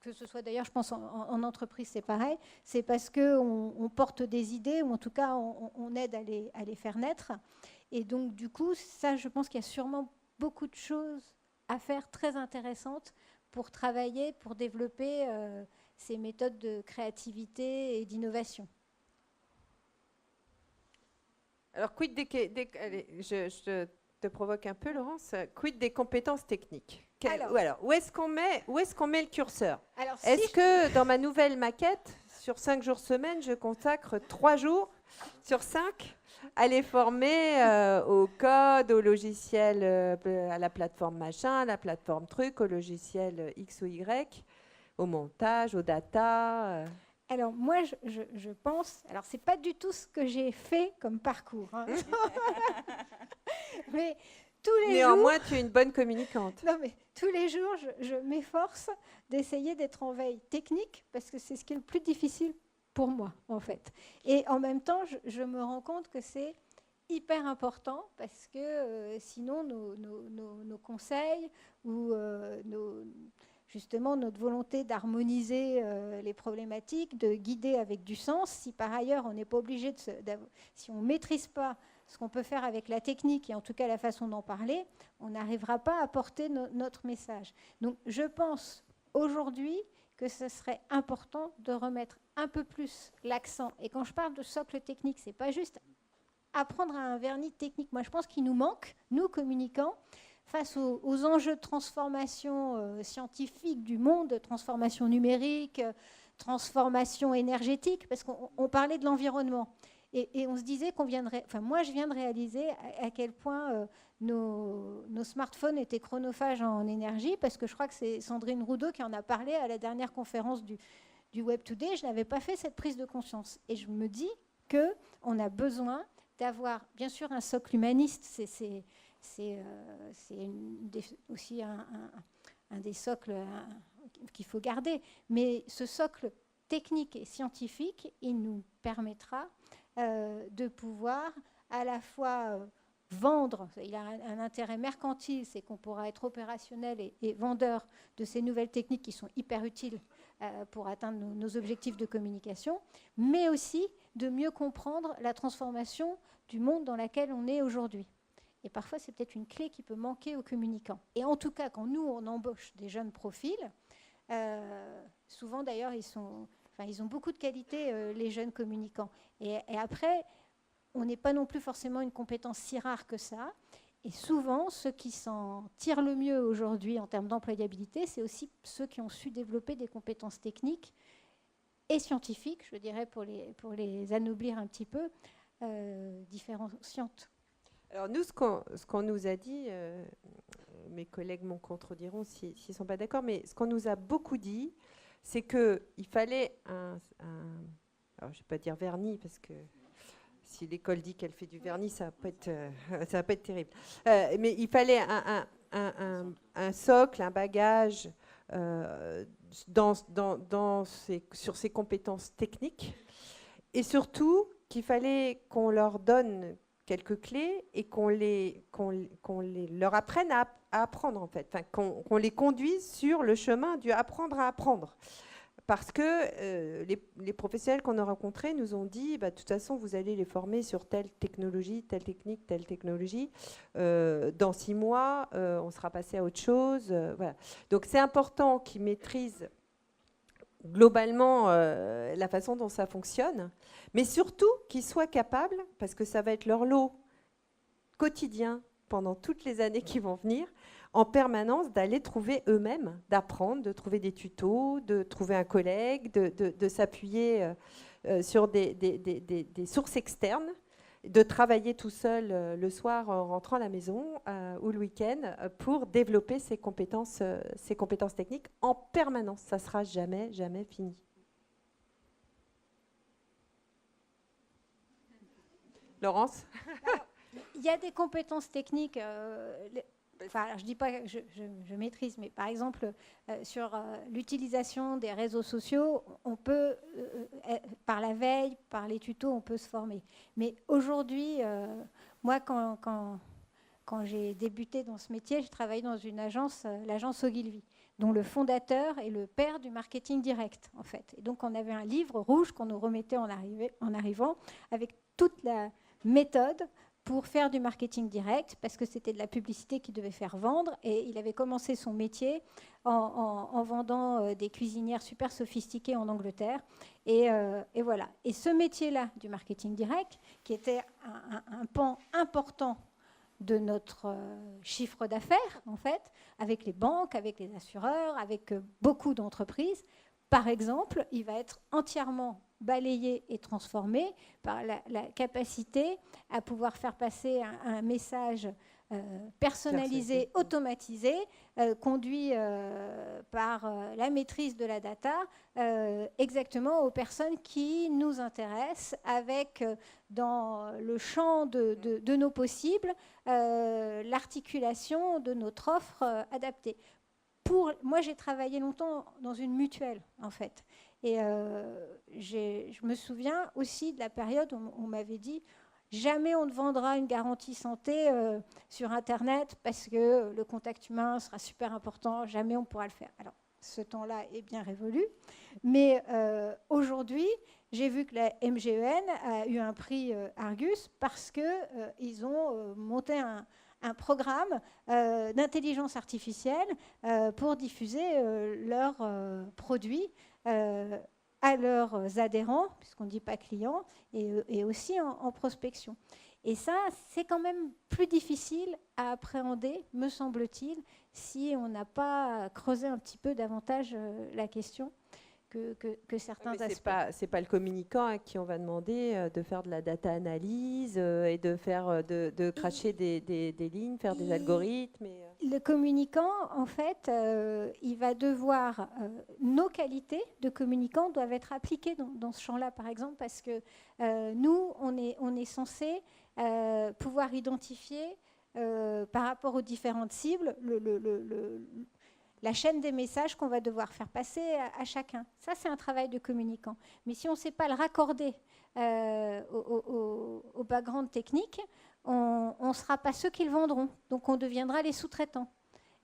que ce soit d'ailleurs, je pense, en entreprise, c'est pareil, c'est parce qu'on porte des idées, ou en tout cas, on aide à les faire naître. Et donc, du coup, ça, je pense qu'il y a sûrement beaucoup de choses à faire très intéressantes pour travailler, pour développer ces méthodes de créativité et d'innovation. Alors, quid allez, je te provoque un peu, Laurence. Quid des compétences techniques? Où est-ce qu'on met le curseur? Est-ce que dans ma nouvelle maquette, sur 5 jours semaine, je consacre 3 jours sur 5 à les former au code, au logiciel, à la plateforme machin, à la plateforme truc, au logiciel X ou Y, au montage, au data Alors, moi, je pense... Alors, ce n'est pas du tout ce que j'ai fait comme parcours. Hein. Mais néanmoins, tu es une bonne communicante. Non, mais tous les jours, je m'efforce d'essayer d'être en veille technique, parce que c'est ce qui est le plus difficile pour moi, en fait. Et en même temps, je me rends compte que c'est hyper important, parce que sinon, nos conseils ou justement notre volonté d'harmoniser les problématiques, de guider avec du sens, si par ailleurs on n'est pas obligé si on ne maîtrise pas ce qu'on peut faire avec la technique et en tout cas la façon d'en parler, on n'arrivera pas à porter notre message. Donc je pense aujourd'hui que ce serait important de remettre un peu plus l'accent. Et quand je parle de socle technique, ce n'est pas juste apprendre à un vernis technique. Moi je pense qu'il nous manque, nous communicants, face aux enjeux de transformation scientifique du monde, transformation numérique, transformation énergétique, parce qu'on parlait de l'environnement. Et on se disait moi je viens de réaliser à quel point nos smartphones étaient chronophages en énergie, parce que je crois que c'est Sandrine Roudot qui en a parlé à la dernière conférence du Web Today. Je n'avais pas fait cette prise de conscience. Et je me dis qu'on a besoin d'avoir, bien sûr, un socle humaniste. C'est aussi un des socles qu'il faut garder. Mais ce socle technique et scientifique, il nous permettra de pouvoir à la fois vendre, il a un intérêt mercantile, c'est qu'on pourra être opérationnel et vendeur de ces nouvelles techniques qui sont hyper utiles pour atteindre nos objectifs de communication, mais aussi de mieux comprendre la transformation du monde dans lequel on est aujourd'hui. Et parfois, c'est peut-être une clé qui peut manquer aux communicants. Et en tout cas, quand nous, on embauche des jeunes profils, souvent d'ailleurs, ils ont beaucoup de qualités, les jeunes communicants. Et après, on n'est pas non plus forcément une compétence si rare que ça. Et souvent, ceux qui s'en tirent le mieux aujourd'hui en termes d'employabilité, c'est aussi ceux qui ont su développer des compétences techniques et scientifiques, je dirais, pour les anoblir un petit peu, différenciantes. Alors nous, ce qu'on nous a dit, mes collègues m'en contrediront s'ils ne sont pas d'accord, mais ce qu'on nous a beaucoup dit, c'est qu'il fallait alors je ne vais pas dire vernis, parce que si l'école dit qu'elle fait du vernis, ça va pas être terrible. Mais il fallait un socle, un bagage sur ces compétences techniques, et surtout qu'il fallait qu'on leur donne quelques clés et qu'on leur apprenne à apprendre, en fait, enfin, qu'on les conduise sur le chemin du apprendre à apprendre. Parce que les professionnels qu'on a rencontrés nous ont dit, de toute façon, vous allez les former sur telle technologie, telle technique, telle technologie. Dans 6 mois, on sera passé à autre chose. Voilà. Donc c'est important qu'ils maîtrisent globalement la façon dont ça fonctionne, mais surtout qu'ils soient capables, parce que ça va être leur lot quotidien pendant toutes les années qui vont venir, en permanence d'aller trouver eux-mêmes, d'apprendre, de trouver des tutos, de trouver un collègue, de s'appuyer sur des sources externes, de travailler tout seul le soir en rentrant à la maison ou le week-end pour développer ses compétences techniques en permanence. Ça ne sera jamais fini. Laurence ? Il y a des compétences techniques. Alors, je ne dis pas que je maîtrise, mais par exemple, sur l'utilisation des réseaux sociaux, on peut, par la veille, par les tutos, on peut se former. Mais aujourd'hui, moi, quand j'ai débuté dans ce métier, je travaillais dans une agence, l'agence Ogilvy, dont le fondateur est le père du marketing direct, en fait. Et donc, on avait un livre rouge qu'on nous remettait en arrivant, avec toute la méthode pour faire du marketing direct, parce que c'était de la publicité qu'il devait faire vendre, et il avait commencé son métier en vendant des cuisinières super sophistiquées en Angleterre, et voilà. Et ce métier-là du marketing direct, qui était un pan important de notre chiffre d'affaires, en fait, avec les banques, avec les assureurs, avec beaucoup d'entreprises, par exemple, il va être entièrement balayé et transformé par la capacité à pouvoir faire passer un message personnalisé, automatisé, conduit par la maîtrise de la data, exactement aux personnes qui nous intéressent, avec dans le champ de nos possibles l'articulation de notre offre adaptée. Moi, j'ai travaillé longtemps dans une mutuelle, en fait. Et je me souviens aussi de la période où on m'avait dit « Jamais on ne vendra une garantie santé sur Internet parce que le contact humain sera super important, jamais on pourra le faire. » Alors, ce temps-là est bien révolu. Mais aujourd'hui, j'ai vu que la MGEN a eu un prix Argus parce qu'ils ont monté un programme d'intelligence artificielle pour diffuser leurs produits à leurs adhérents, puisqu'on ne dit pas clients, et aussi en prospection. Et ça, c'est quand même plus difficile à appréhender, me semble-t-il, si on n'a pas creusé un petit peu davantage la question que certains aspects. C'est pas le communicant à qui on va demander de faire de la data analyse et de faire de cracher des lignes, faire des algorithmes. Le communicant, en fait, il va devoir nos qualités de communicant doivent être appliquées dans ce champ-là, par exemple, parce que nous, on est censé pouvoir identifier par rapport aux différentes cibles la chaîne des messages qu'on va devoir faire passer à chacun. Ça, c'est un travail de communicant. Mais si on ne sait pas le raccorder au background technique, on ne sera pas ceux qui le vendront. Donc on deviendra les sous-traitants.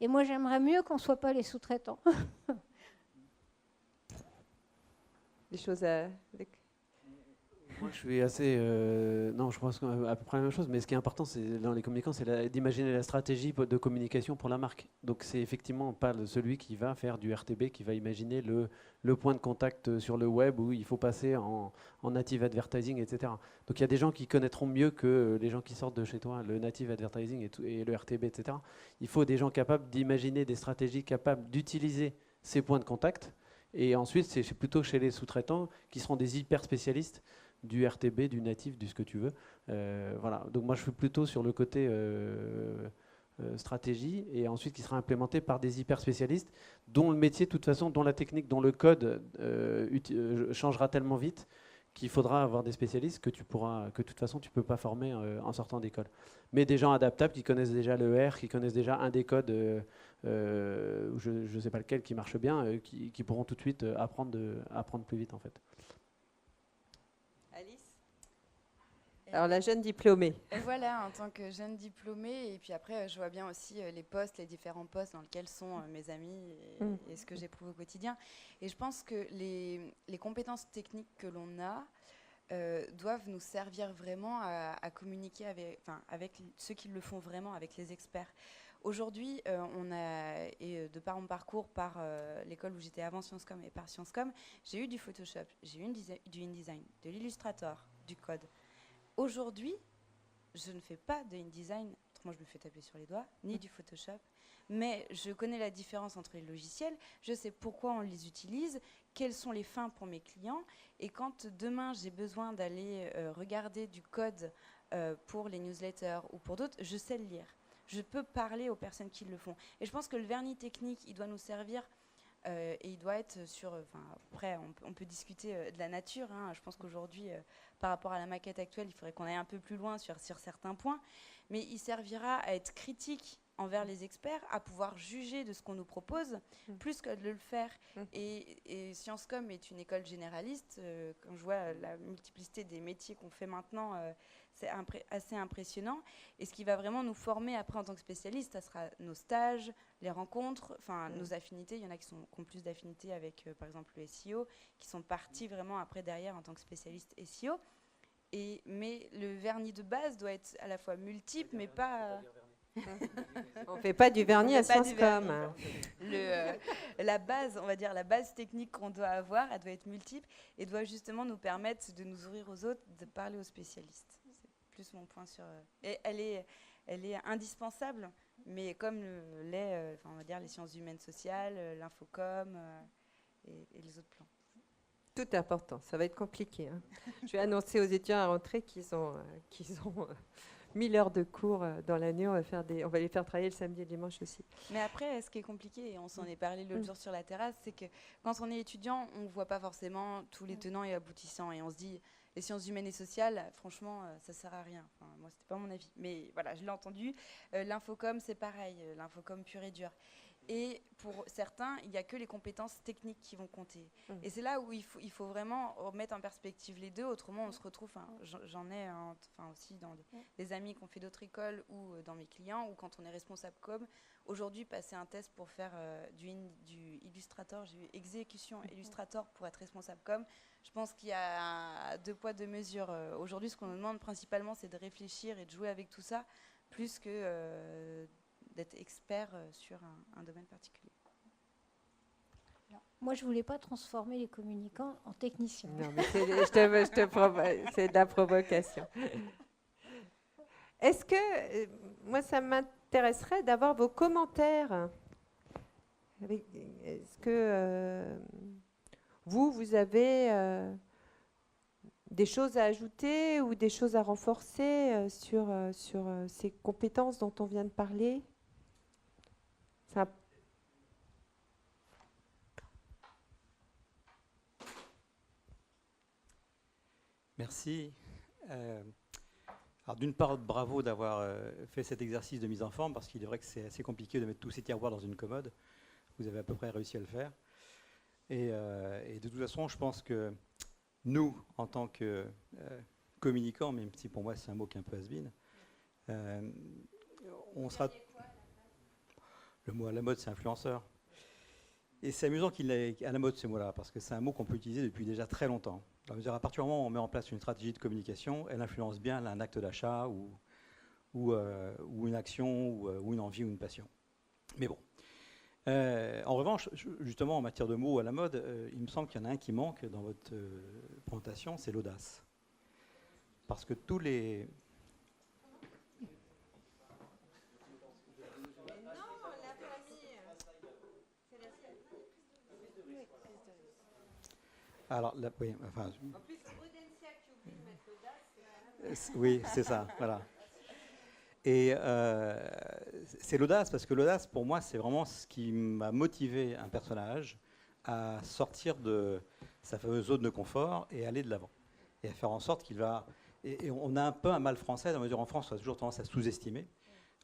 Et moi, j'aimerais mieux qu'on ne soit pas les sous-traitants. Des choses à... Moi, je suis assez. Non, je pense à peu près la même chose. Mais ce qui est important, c'est dans les communicants, c'est d'imaginer la stratégie de communication pour la marque. Donc, c'est effectivement pas celui qui va faire du RTB, qui va imaginer le point de contact sur le web où il faut passer en native advertising, etc. Donc, il y a des gens qui connaîtront mieux que les gens qui sortent de chez toi le native advertising et le RTB, etc. Il faut des gens capables d'imaginer des stratégies capables d'utiliser ces points de contact. Et ensuite, c'est plutôt chez les sous-traitants qui seront des hyper spécialistes du RTB, du natif, du ce que tu veux. Voilà. Donc moi, je suis plutôt sur le côté stratégie, et ensuite qui sera implémenté par des hyper spécialistes dont le métier, de toute façon, dont la technique, dont le code changera tellement vite qu'il faudra avoir des spécialistes que de toute façon, tu peux pas former en sortant d'école. Mais des gens adaptables qui connaissent déjà le R, qui connaissent déjà un des codes, je ne sais pas lequel qui marche bien, qui pourront tout de suite apprendre plus vite en fait. Alice ? Alors la jeune diplômée. Et voilà, en tant que jeune diplômée, et puis après, je vois bien aussi les postes, les différents postes dans lesquels sont mes amis et ce que j'éprouve au quotidien. Et je pense que les compétences techniques que l'on a doivent nous servir vraiment à communiquer avec ceux qui le font vraiment, avec les experts. Aujourd'hui, et de par mon parcours, par l'école où j'étais avant Sciences Com et par Sciences Com, j'ai eu du Photoshop, j'ai eu du InDesign, de l'Illustrator, du code. Aujourd'hui, je ne fais pas de InDesign, autrement je me fais taper sur les doigts, ni du Photoshop, mais je connais la différence entre les logiciels, je sais pourquoi on les utilise, quelles sont les fins pour mes clients, et quand demain j'ai besoin d'aller regarder du code pour les newsletters ou pour d'autres, je sais le lire. Je peux parler aux personnes qui le font. Et je pense que le vernis technique, il doit nous servir et il doit être sur... après, on peut discuter de la nature. Hein. Je pense qu'aujourd'hui, par rapport à la maquette actuelle, il faudrait qu'on aille un peu plus loin sur certains points. Mais il servira à être critique envers les experts, à pouvoir juger de ce qu'on nous propose, plus que de le faire. Et Sciences Com est une école généraliste. Quand je vois la multiplicité des métiers qu'on fait maintenant, c'est assez impressionnant. Et ce qui va vraiment nous former après en tant que spécialiste, ça sera nos stages, les rencontres, nos affinités. Il y en a qui ont plus d'affinités avec, par exemple, le SEO, qui sont partis vraiment après derrière en tant que spécialiste SEO. Mais le vernis de base doit être à la fois multiple, mais pas... On ne fait pas du vernis à Sciences Com. La base, on va dire, la base technique qu'on doit avoir, elle doit être multiple et doit justement nous permettre de nous ouvrir aux autres, de parler aux spécialistes. C'est plus mon point sur... Et elle est indispensable, mais comme l'est, on va dire, les sciences humaines sociales, l'infocom et les autres plans. Tout important, ça va être compliqué. Hein. Je vais annoncer aux étudiants à rentrer qu'ils ont 1000 heures de cours dans l'année. On va les faire travailler le samedi et le dimanche aussi. Mais après, ce qui est compliqué, et on s'en est parlé l'autre jour sur la terrasse, c'est que quand on est étudiant, on ne voit pas forcément tous les tenants et aboutissants. Et on se dit, les sciences humaines et sociales, franchement, ça ne sert à rien. Enfin, moi, ce n'était pas mon avis. Mais voilà, je l'ai entendu. L'infocom, c'est pareil. L'infocom pur et dur. Et pour certains, il n'y a que les compétences techniques qui vont compter. Et c'est là où il faut vraiment remettre en perspective les deux. Autrement, on se retrouve... J'en ai aussi dans des amis qui ont fait d'autres écoles ou dans mes clients, ou quand on est responsable com. Aujourd'hui, passer un test pour faire du Illustrator, j'ai eu exécution Illustrator pour être responsable com. Je pense qu'il y a 2 poids 2 mesures. Aujourd'hui, ce qu'on nous demande principalement, c'est de réfléchir et de jouer avec tout ça, plus que... d'être expert sur un domaine particulier. Moi, je ne voulais pas transformer les communicants en techniciens. Non, mais c'est de la provocation. Est-ce que, moi, ça m'intéresserait d'avoir vos commentaires. Est-ce que vous avez des choses à ajouter ou des choses à renforcer sur ces compétences dont on vient de parler ? Merci. Alors d'une part, bravo d'avoir fait cet exercice de mise en forme, parce qu'il est vrai que c'est assez compliqué de mettre tous ces tiroirs dans une commode. Vous avez à peu près réussi à le faire. Et de toute façon, je pense que nous, en tant que communicants, même si pour moi c'est un mot qui est un peu has-been, On sera... Le mot à la mode, c'est influenceur. Et c'est amusant qu'il ait à la mode ce mot-là, parce que c'est un mot qu'on peut utiliser depuis déjà très longtemps. À partir du moment où on met en place une stratégie de communication, elle influence bien un acte d'achat ou une action ou une envie ou une passion. Mais bon. En revanche, justement, en matière de mots à la mode, il me semble qu'il y en a un qui manque dans votre présentation, c'est l'audace. Parce que tous les... Alors, oui, enfin... En plus, Audencia qui oublie de mettre l'audace. Oui, c'est ça, voilà. Et c'est l'audace, parce que l'audace, pour moi, c'est vraiment ce qui m'a motivé un personnage à sortir de sa fameuse zone de confort et aller de l'avant. Et à faire en sorte qu'il va... Et on a un peu un mal français, dans la mesure en France, on a toujours tendance à sous-estimer.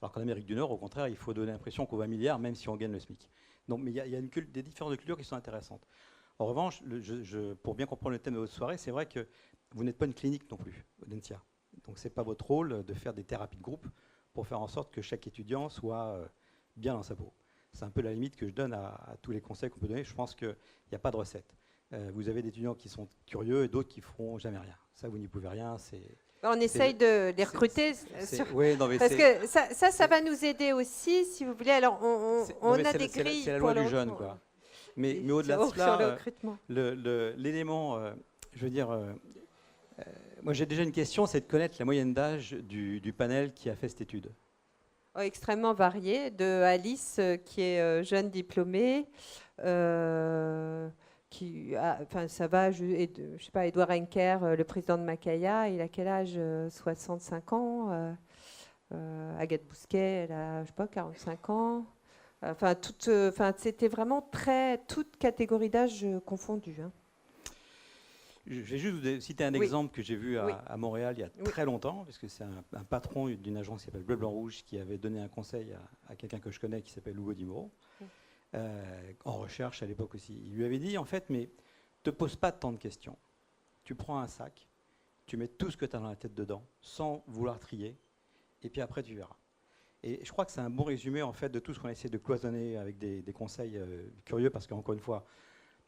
Alors qu'en Amérique du Nord, au contraire, il faut donner l'impression qu'on va 1 milliard, même si on gagne le SMIC. Donc, mais il y a des différences de culture qui sont intéressantes. En revanche, pour bien comprendre le thème de votre soirée, c'est vrai que vous n'êtes pas une clinique non plus, Audencia. Donc ce n'est pas votre rôle de faire des thérapies de groupe pour faire en sorte que chaque étudiant soit bien dans sa peau. C'est un peu la limite que je donne à tous les conseils qu'on peut donner. Je pense qu'il n'y a pas de recette. Vous avez des étudiants qui sont curieux et d'autres qui ne feront jamais rien. Ça, vous n'y pouvez rien. On essaye de les recruter. Oui, non, mais parce que ça va nous aider aussi, si vous voulez. Alors, on a des grilles. C'est la loi du jeune, quoi. Mais au-delà de cela, l'élément, je veux dire, moi j'ai déjà une question, c'est de connaître la moyenne d'âge du panel qui a fait cette étude. Extrêmement variée, de Alice qui est jeune diplômée, ça va, je sais pas, Edouard Henker, le président de Macaya, il a quel âge? 65 ans. Agathe Bousquet, elle a, je sais pas, 45 ans. C'était vraiment toute catégorie d'âge confondue. Hein. Je vais juste vous citer un exemple que j'ai vu à Montréal il y a très longtemps, parce que c'est un patron d'une agence qui s'appelle Bleu Blanc Rouge qui avait donné un conseil à quelqu'un que je connais qui s'appelle Hugo Dimoro, en recherche à l'époque aussi. Il lui avait dit, en fait, mais te pose pas tant de questions. Tu prends un sac, tu mets tout ce que tu as dans la tête dedans, sans vouloir trier, et puis après tu verras. Et je crois que c'est un bon résumé en fait de tout ce qu'on essaie de cloisonner avec des conseils curieux, parce qu'encore une fois,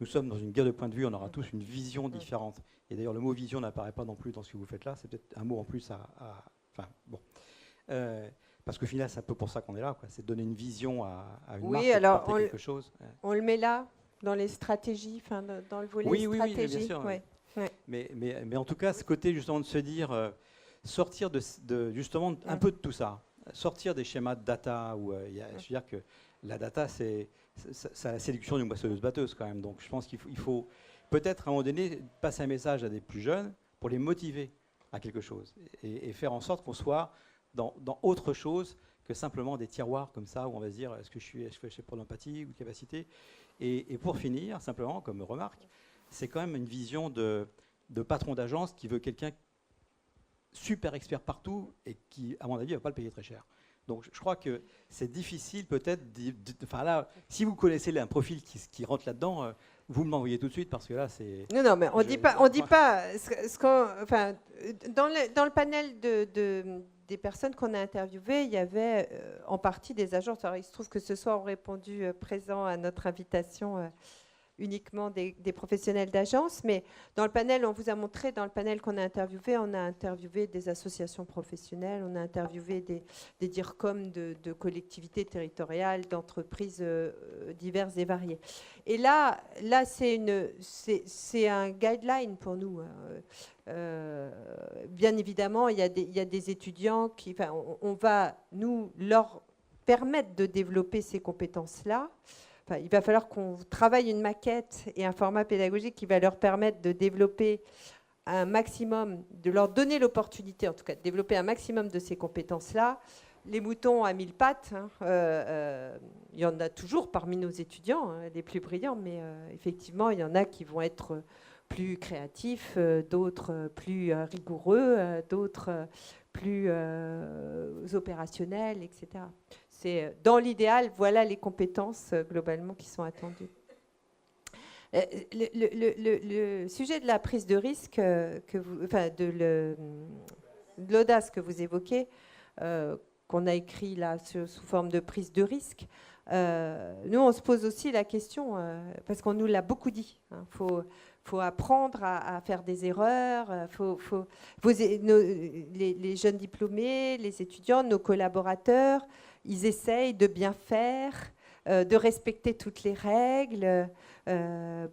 nous sommes dans une guerre de points de vue, on aura tous une vision différente. Et d'ailleurs, le mot vision n'apparaît pas non plus dans ce que vous faites là, c'est peut-être un mot en plus parce qu'au final, c'est un peu pour ça qu'on est là, c'est de donner une vision à une marque, alors porter quelque chose. On le met là, dans les stratégies, dans le volet stratégie. Oui, bien sûr. Ouais. Ouais. Mais en tout cas, ce côté justement de se dire, sortir de justement un peu de tout ça. Sortir des schémas de data, où je veux dire que la data, c'est la séduction d'une moissonneuse-batteuse quand même. Donc je pense qu'il faut peut-être à un moment donné passer un message à des plus jeunes pour les motiver à quelque chose et faire en sorte qu'on soit dans autre chose que simplement des tiroirs comme ça où on va se dire est-ce que je fais pour l'empathie ou de capacité. Et pour finir, simplement, comme remarque, c'est quand même une vision de patron d'agence qui veut quelqu'un super expert partout et qui, à mon avis, ne va pas le payer très cher. Donc je crois que c'est difficile peut-être, là, si vous connaissez un profil qui rentre là-dedans, vous me l'envoyez tout de suite parce que là c'est... Non, mais on dit pas dans le panel des personnes qu'on a interviewées, il y avait en partie des agences. Alors il se trouve que ce soir, on a répondu présent à notre invitation uniquement des professionnels d'agence, mais dans le panel, on vous a montré, dans le panel qu'on a interviewé des associations professionnelles, on a interviewé des DIRCOM de collectivités territoriales, d'entreprises diverses et variées. Et là c'est un guideline pour nous. Bien évidemment, il y a des étudiants qui, on va nous leur permettre de développer ces compétences-là. Il va falloir qu'on travaille une maquette et un format pédagogique qui va leur permettre de développer un maximum, de leur donner l'opportunité, en tout cas, de développer un maximum de ces compétences-là. Les moutons à 1000 pattes, il y en a toujours parmi nos étudiants, les plus brillants, mais effectivement, il y en a qui vont être plus créatifs, d'autres plus rigoureux, d'autres plus opérationnels, etc. C'est dans l'idéal, voilà les compétences globalement qui sont attendues. Le sujet de la prise de risque, de l'audace que vous évoquez, qu'on a écrit là sous forme de prise de risque. Nous, on se pose aussi la question, parce qu'on nous l'a beaucoup dit, hein, faut apprendre à faire des erreurs, les jeunes diplômés, les étudiants, nos collaborateurs, ils essayent de bien faire, de respecter toutes les règles.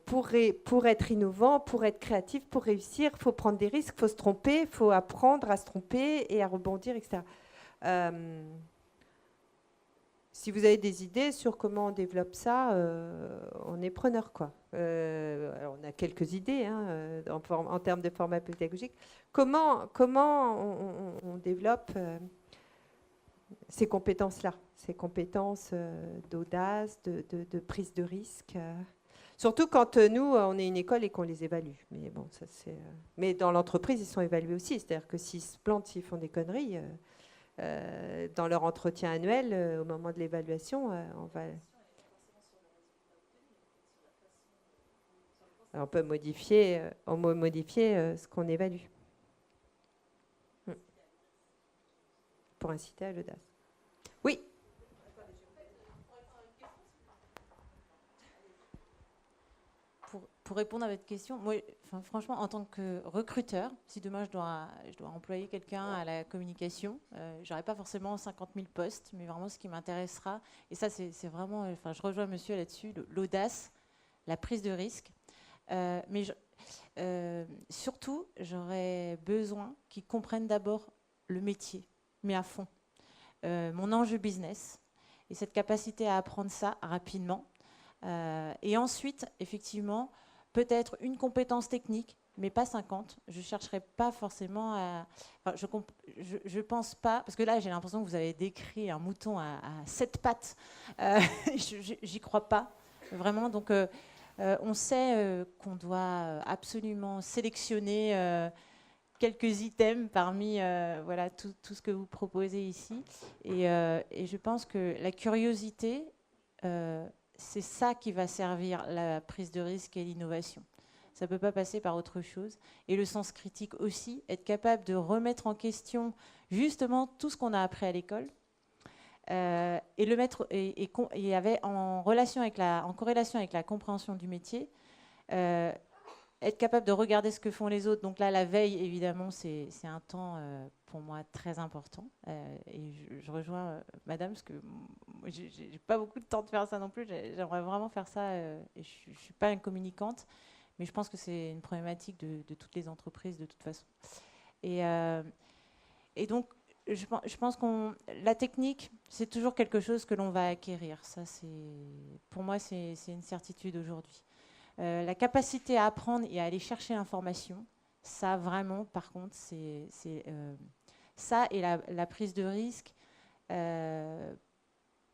Pour être innovant, pour être créatif, pour réussir, il faut prendre des risques, il faut se tromper, il faut apprendre à se tromper et à rebondir, etc. Si vous avez des idées sur comment on développe ça, on est preneur, quoi. Alors on a quelques idées hein, en termes de format pédagogique. Comment on développe ces compétences-là, ces compétences d'audace, de prise de risque surtout quand nous, on est une école et qu'on les évalue. Mais bon, ça c'est. Mais dans l'entreprise, ils sont évalués aussi. C'est-à-dire que s'ils se plantent, s'ils font des conneries, dans leur entretien annuel, au moment de l'évaluation, on va. Alors, on peut modifier ce qu'on évalue. Pour inciter à l'audace. Oui. Pour répondre à votre question, moi, franchement, en tant que recruteur, si demain je dois employer quelqu'un à la communication, j'aurai pas forcément 50 000 postes, mais vraiment ce qui m'intéressera, et ça c'est vraiment, je rejoins monsieur là-dessus, l'audace, la prise de risque. Mais surtout, j'aurais besoin qu'ils comprennent d'abord le métier, mais à fond. Mon enjeu business, et cette capacité à apprendre ça rapidement. Et ensuite, effectivement, peut-être une compétence technique, mais pas 50. Je ne chercherai pas forcément à... Enfin, je pense pas... Parce que là, j'ai l'impression que vous avez décrit un mouton à 7 pattes. J'y crois pas, vraiment. Donc, on sait qu'on doit absolument sélectionner quelques items parmi voilà, tout ce que vous proposez ici. Et je pense que la curiosité... c'est ça qui va servir la prise de risque et l'innovation. Ça ne peut pas passer par autre chose. Et le sens critique aussi, être capable de remettre en question justement tout ce qu'on a appris à l'école et le mettre en corrélation avec la compréhension du métier, être capable de regarder ce que font les autres. Donc là, la veille, évidemment, c'est un temps pour moi très important. Et je rejoins madame, parce que j'ai pas beaucoup de temps de faire ça non plus. J'aimerais vraiment faire ça. Et je ne suis pas une communicante, mais je pense que c'est une problématique de toutes les entreprises de toute façon. Et donc, je pense que la technique, c'est toujours quelque chose que l'on va acquérir. Ça, pour moi, c'est une certitude aujourd'hui. La capacité à apprendre et à aller chercher l'information, ça vraiment, par contre, c'est ça et la prise de risque,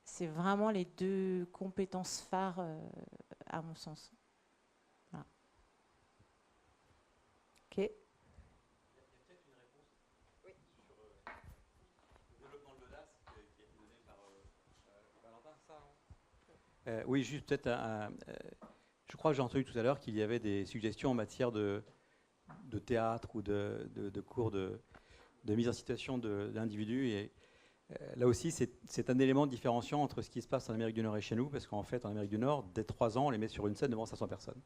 c'est vraiment les deux compétences phares, à mon sens. Voilà. Ok. Il y a peut-être une réponse sur le développement de l'audace qui a été donné par Valentin, ça hein oui, juste peut-être je crois que j'ai entendu tout à l'heure qu'il y avait des suggestions en matière de théâtre ou de cours de mise en situation d'individus. Et là aussi, c'est un élément différenciant entre ce qui se passe en Amérique du Nord et chez nous, parce qu'en fait, en Amérique du Nord, dès 3 ans, on les met sur une scène devant 500 personnes.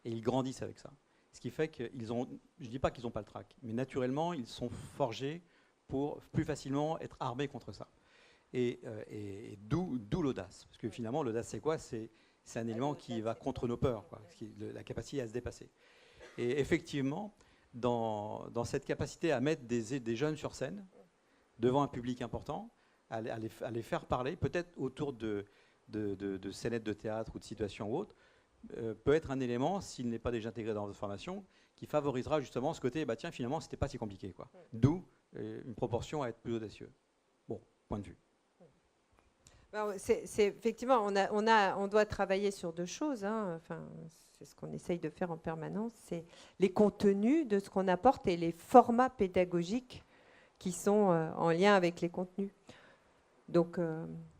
Et ils grandissent avec ça. Ce qui fait qu'ils ont, je ne dis pas qu'ils n'ont pas le trac, mais naturellement, ils sont forgés pour plus facilement être armés contre ça. Et d'où l'audace. Parce que finalement, l'audace, c'est quoi ? C'est un élément qui va contre nos peurs, quoi, la capacité à se dépasser. Et effectivement, dans cette capacité à mettre des jeunes sur scène, devant un public important, à les faire parler, peut-être autour de scénettes de théâtre ou de situations ou autres, peut être un élément, s'il n'est pas déjà intégré dans votre formation, qui favorisera justement ce côté, bah tiens, finalement, c'était pas si compliqué, quoi. D'où une proportion à être plus audacieux. Bon, point de vue. C'est effectivement, on doit travailler sur 2 choses. Hein. Enfin, c'est ce qu'on essaye de faire en permanence. C'est les contenus de ce qu'on apporte et les formats pédagogiques qui sont en lien avec les contenus. Donc,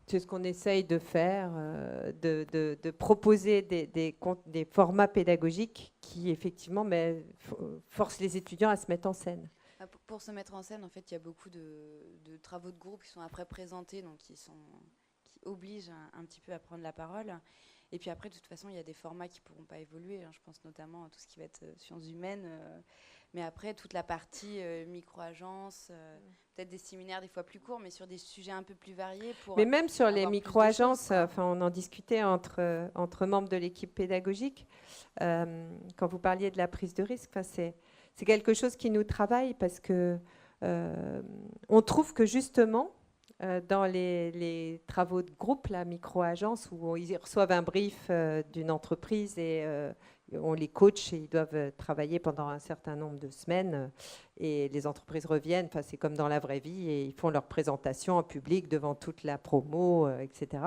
c'est ce qu'on essaye de faire, de proposer des formats pédagogiques qui, effectivement, forcent les étudiants à se mettre en scène. Pour se mettre en scène, en fait, il y a beaucoup de travaux de groupe qui sont après présentés, donc qui obligent un petit peu à prendre la parole. Et puis après, de toute façon, il y a des formats qui ne pourront pas évoluer. Je pense notamment à tout ce qui va être sciences humaines. Mais après, toute la partie micro-agence, peut-être des séminaires des fois plus courts, mais sur des sujets un peu plus variés. Mais même sur les avoir plus de micro-agences, choses, quoi. on en discutait entre membres de l'équipe pédagogique. Quand vous parliez de la prise de risque, c'est quelque chose qui nous travaille parce que on trouve que justement, dans les travaux de groupe, la micro-agence, où ils reçoivent un brief d'une entreprise et on les coach et ils doivent travailler pendant un certain nombre de semaines et les entreprises reviennent, c'est comme dans la vraie vie, et ils font leur présentation en public devant toute la promo, etc.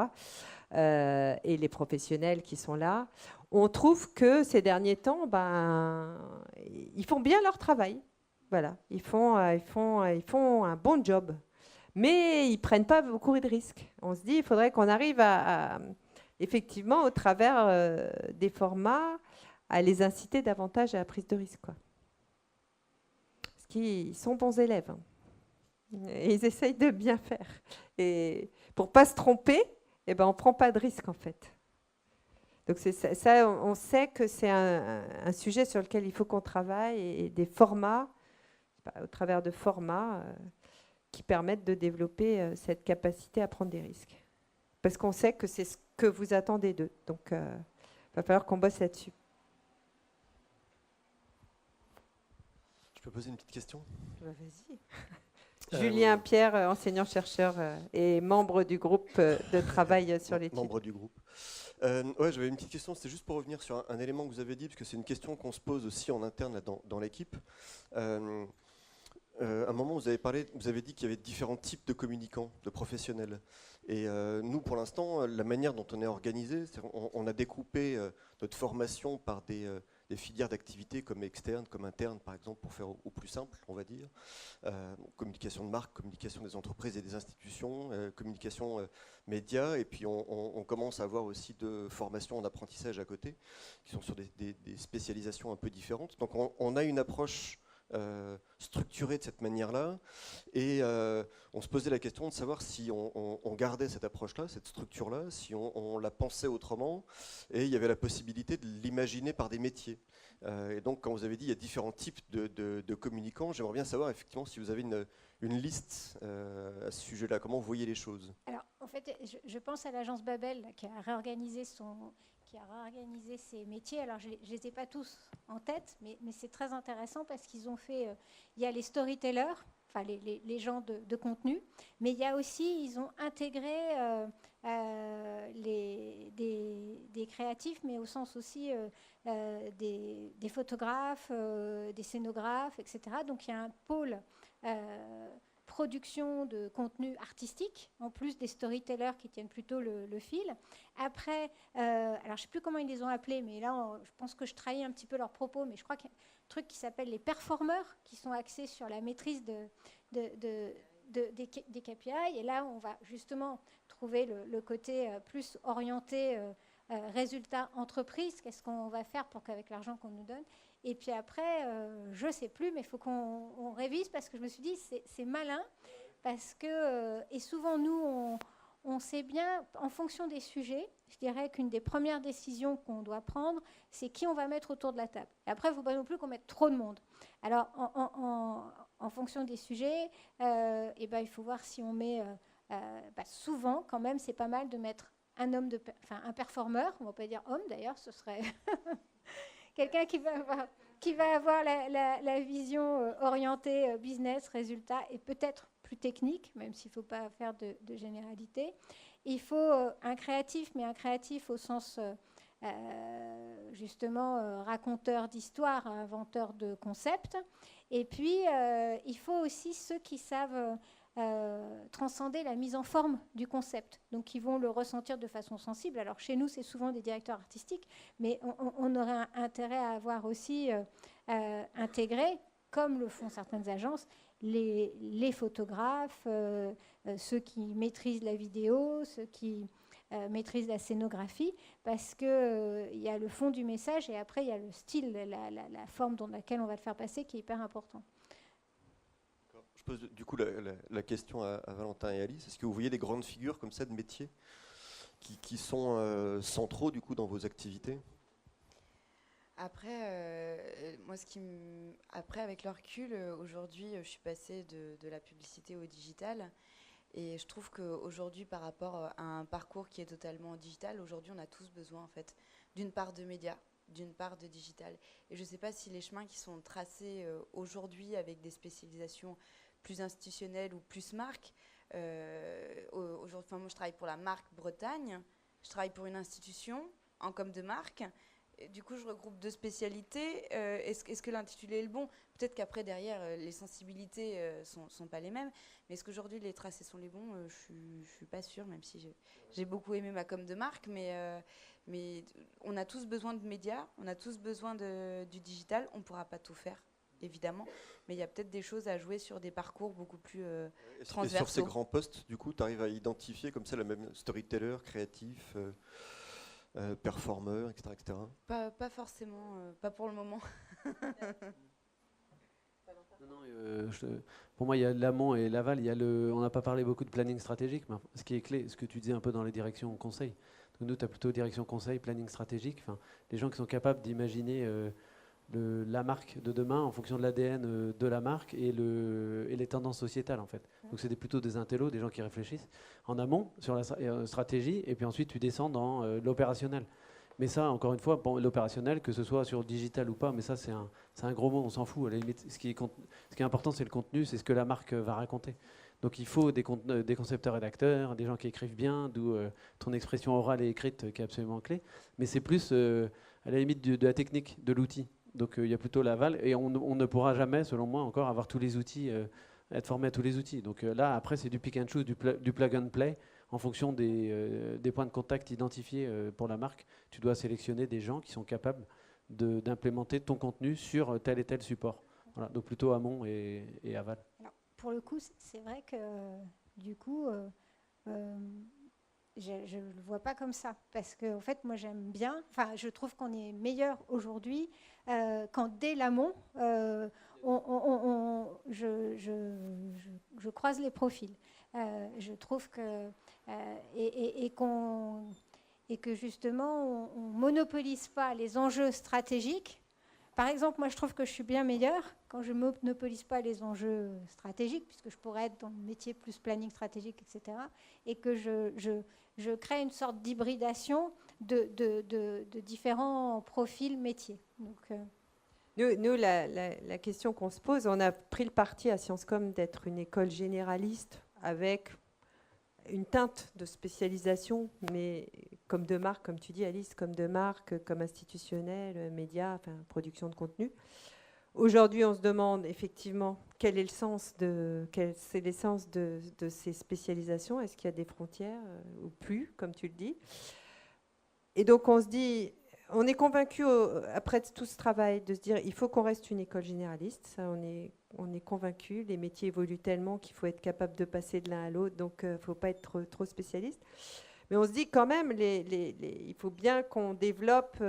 Et les professionnels qui sont là. On trouve que ces derniers temps, ils font bien leur travail. Voilà, ils font un bon job. Mais ils ne prennent pas beaucoup de risques. On se dit, il faudrait qu'on arrive effectivement, au travers des formats, à les inciter davantage à la prise de risque, quoi. Parce qu'ils sont bons élèves. Et ils essayent de bien faire. Et pour ne pas se tromper, on ne prend pas de risque, en fait. Donc ça, on sait que c'est un sujet sur lequel il faut qu'on travaille, et des formats, au travers de formats qui permettent de développer cette capacité à prendre des risques. Parce qu'on sait que c'est ce que vous attendez d'eux. Donc, il va falloir qu'on bosse là-dessus. Je peux poser une petite question ? Vas-y. Julien Pierre, enseignant-chercheur et membre du groupe de travail sur l'étude. Membre du groupe. Ouais, j'avais une petite question, c'était juste pour revenir sur un élément que vous avez dit, parce que c'est une question qu'on se pose aussi en interne là, dans l'équipe. À un moment, vous avez dit qu'il y avait différents types de communicants, de professionnels. Et nous, pour l'instant, la manière dont on est organisé, on a découpé notre formation par des filières d'activités comme externes, comme internes, par exemple, pour faire au plus simple, on va dire. Communication de marque, communication des entreprises et des institutions, communication médias, et puis on commence à avoir aussi de formations en apprentissage à côté, qui sont sur des spécialisations un peu différentes. Donc on a une approche structurée de cette manière-là, et on se posait la question de savoir si on gardait cette approche-là, cette structure-là, si on la pensait autrement, et il y avait la possibilité de l'imaginer par des métiers. Et donc, quand vous avez dit il y a différents types de communicants, j'aimerais bien savoir effectivement si vous avez une liste à ce sujet-là, comment vous voyez les choses. Alors, en fait, je pense à l'agence Babel là, qui a réorganisé ses métiers. Alors, je ne les ai pas tous en tête, mais c'est très intéressant parce qu'ils ont fait... il y a les storytellers, enfin les gens de contenu, mais il y a aussi, ils ont intégré des créatifs, mais au sens aussi des photographes, des scénographes, etc. Donc, il y a un pôle... production de contenu artistique, en plus des storytellers qui tiennent plutôt le fil. Après, alors je ne sais plus comment ils les ont appelés, mais là, je pense que je trahis un petit peu leurs propos, mais je crois qu'il y a un truc qui s'appelle les performeurs, qui sont axés sur la maîtrise des KPI. Et là, on va justement trouver le côté plus orienté résultat entreprise. Qu'est-ce qu'on va faire pour qu'avec l'argent qu'on nous donne. Et puis après, je ne sais plus, mais il faut qu'on révise parce que je me suis dit, c'est malin. Parce que, et souvent, nous, on sait bien, en fonction des sujets, je dirais qu'une des premières décisions qu'on doit prendre, c'est qui on va mettre autour de la table. Et après, il ne faut pas non plus qu'on mette trop de monde. Alors, en fonction des sujets, il faut voir si on met... souvent, quand même, c'est pas mal de mettre un performeur, on ne va pas dire homme d'ailleurs, ce serait... Quelqu'un qui va avoir la vision orientée business, résultat, et peut-être plus technique, même s'il ne faut pas faire de généralité. Il faut un créatif, mais un créatif au sens, justement, raconteur d'histoire, inventeur de concepts. Et puis, il faut aussi ceux qui savent... transcender la mise en forme du concept, donc qui vont le ressentir de façon sensible. Alors chez nous, c'est souvent des directeurs artistiques, mais on aurait intérêt à avoir aussi intégré, comme le font certaines agences, les photographes, ceux qui maîtrisent la vidéo, ceux qui maîtrisent la scénographie, parce qu'il y a le fond du message et après il y a le style, la forme dans laquelle on va le faire passer qui est hyper important. pose du coup la question à Valentin et Alice. Est-ce que vous voyez des grandes figures comme ça de métiers qui sont centraux du coup dans vos activités? Après, moi, après, avec le recul, aujourd'hui, je suis passée de la publicité au digital. Et je trouve qu'aujourd'hui, par rapport à un parcours qui est totalement digital, aujourd'hui, on a tous besoin, en fait, d'une part de médias, d'une part de digital. Et je ne sais pas si les chemins qui sont tracés aujourd'hui avec des spécialisations plus institutionnelles ou plus marques, moi, je travaille pour la marque Bretagne, je travaille pour une institution en com de marque. Et du coup, je regroupe deux spécialités. Est-ce que l'intitulé est le bon? Peut-être qu'après, derrière, les sensibilités sont pas les mêmes. Mais est-ce qu'aujourd'hui, les tracés sont les bons? Je suis pas sûre, même si j'ai beaucoup aimé ma com de marque. Mais on a tous besoin de médias, on a tous besoin du digital. On ne pourra pas tout faire, évidemment. Mais il y a peut-être des choses à jouer sur des parcours beaucoup plus transversaux. Et sur ces grands postes, du coup, tu arrives à identifier comme ça la même storyteller, créatif performeur, etc. etc. Pas forcément, pas pour le moment. Pour moi, il y a l'amont et l'aval. On n'a pas parlé beaucoup de planning stratégique, mais ce qui est clé, ce que tu disais un peu dans les directions conseil. Donc nous, tu as plutôt direction conseil, planning stratégique. Les gens qui sont capables d'imaginer la marque de demain en fonction de l'ADN de la marque et les tendances sociétales, en fait. Donc c'est plutôt des intellos, des gens qui réfléchissent en amont sur la stratégie, et puis ensuite tu descends dans l'opérationnel. Mais ça, encore une fois, l'opérationnel, que ce soit sur le digital ou pas, mais ça c'est un gros mot, on s'en fout. À la limite, ce qui est important, c'est le contenu, c'est ce que la marque va raconter. Donc il faut des concepteurs rédacteurs, des gens qui écrivent bien, d'où ton expression orale et écrite qui est absolument clé. Mais c'est plus à la limite de la technique, de l'outil. Donc il y a plutôt l'aval, et on ne pourra jamais, selon moi, encore avoir tous les outils, être formé à tous les outils. Donc là, après, c'est du pick and choose, du plug and play, en fonction des points de contact identifiés pour la marque. Tu dois sélectionner des gens qui sont capables d'implémenter ton contenu sur tel et tel support. Voilà, donc plutôt amont et aval. Alors, pour le coup, c'est vrai que du coup, je ne le vois pas comme ça. Parce que, en fait, moi, j'aime bien, je trouve qu'on est meilleur aujourd'hui quand dès l'amont, je croise les profils. Je trouve que et que justement on monopolise pas les enjeux stratégiques. Par exemple, moi je trouve que je suis bien meilleure quand je monopolise pas les enjeux stratégiques, puisque je pourrais être dans le métier plus planning stratégique, etc. Et que je crée une sorte d'hybridation de différents profils métiers. Donc, Nous, la question qu'on se pose, on a pris le parti à Sciences Com d'être une école généraliste avec une teinte de spécialisation, mais comme de marque, comme tu dis Alice, comme de marque, comme institutionnel, médias, production de contenu. Aujourd'hui, on se demande effectivement quel est l'essence de ces spécialisations. Est-ce qu'il y a des frontières ou plus, comme tu le dis? Et donc on se dit, on est convaincu après tout ce travail de se dire il faut qu'on reste une école généraliste. Ça, on est convaincu. Les métiers évoluent tellement qu'il faut être capable de passer de l'un à l'autre, donc il ne faut pas être trop spécialiste. Mais on se dit quand même, il faut bien qu'on développe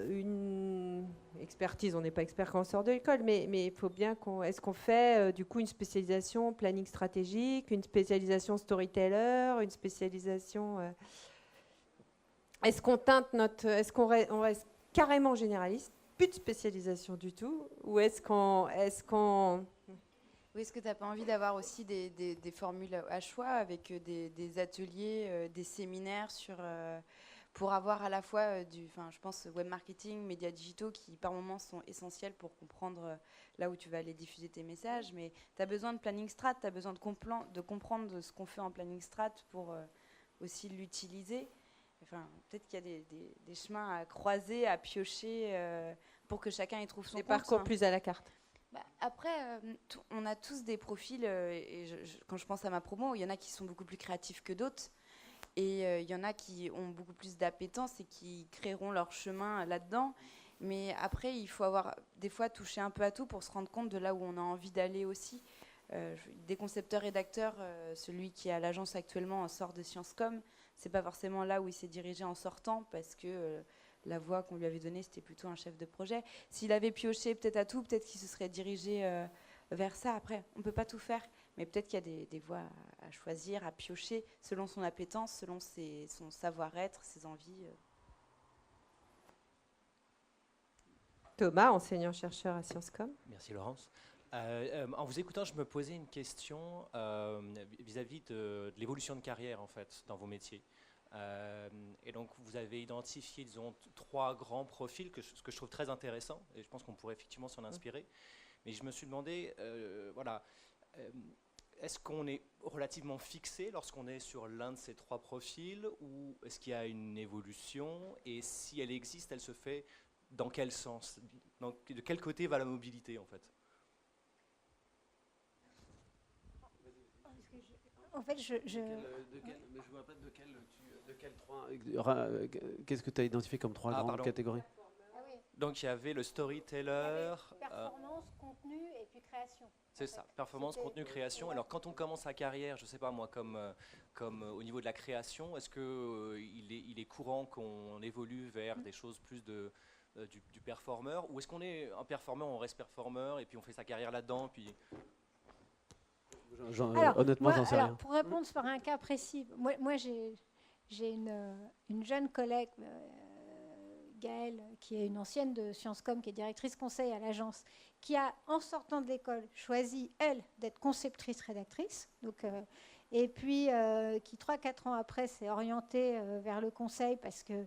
une expertise. On n'est pas expert quand on sort de l'école, mais il faut bien est-ce qu'on fait du coup une spécialisation planning stratégique, une spécialisation storyteller, une spécialisation... Est-ce qu'on teinte est-ce qu'on reste carrément généraliste, plus de spécialisation du tout, ou est-ce qu'on Oui, est-ce que tu n'as pas envie d'avoir aussi des formules à choix avec des ateliers, des séminaires pour avoir à la fois je pense web marketing, médias digitaux qui par moments sont essentiels pour comprendre là où tu vas aller diffuser tes messages, mais tu as besoin de planning strat, tu as besoin de comprendre ce qu'on fait en planning strat pour aussi l'utiliser. Peut-être qu'il y a des chemins à croiser, à piocher pour que chacun y trouve son compte. Des parcours plus à la carte. Après, on a tous des profils, et quand je pense à ma promo, il y en a qui sont beaucoup plus créatifs que d'autres, et il y en a qui ont beaucoup plus d'appétence et qui créeront leur chemin là-dedans. Mais après, il faut avoir des fois touché un peu à tout pour se rendre compte de là où on a envie d'aller aussi. Des concepteurs-rédacteurs, celui qui est à l'agence actuellement sort de Sciences Com, c'est pas forcément là où il s'est dirigé en sortant, parce que la voie qu'on lui avait donnée, c'était plutôt un chef de projet. S'il avait pioché peut-être à tout, peut-être qu'il se serait dirigé vers ça. Après, on ne peut pas tout faire, mais peut-être qu'il y a des voies à choisir, à piocher, selon son appétence, selon son savoir-être, ses envies. Thomas, enseignant-chercheur à Sciences Com. Merci Laurence. En vous écoutant, je me posais une question vis-à-vis de l'évolution de carrière en fait dans vos métiers. Et donc vous avez identifié, disons, 3 grands profils, ce que je trouve très intéressant, et je pense qu'on pourrait effectivement s'en inspirer. Mais je me suis demandé, est-ce qu'on est relativement fixé lorsqu'on est sur l'un de ces 3 profils, ou est-ce qu'il y a une évolution, et si elle existe, elle se fait dans quel sens, de quel côté va la mobilité en fait? En fait, je vois pas de quel 3. Qu'est-ce que tu as identifié comme 3 grandes catégories? Donc il y avait le storyteller. Performance, contenu et puis création. C'est ça, performance, contenu, création. Alors quand on commence sa carrière, je ne sais pas moi, comme au niveau de la création, est-ce qu'il est courant qu'on évolue vers des choses plus du performeur, ou est-ce qu'on est un performeur, on reste performeur et puis on fait sa carrière là-dedans puis... Honnêtement, j'en sais rien. Pour répondre par un cas précis, moi j'ai une jeune collègue, Gaëlle, qui est une ancienne de Sciences Com, qui est directrice conseil à l'agence, qui a, en sortant de l'école, choisi, elle, d'être conceptrice-rédactrice. Et puis, qui, 3-4 ans après, s'est orientée vers le conseil parce que,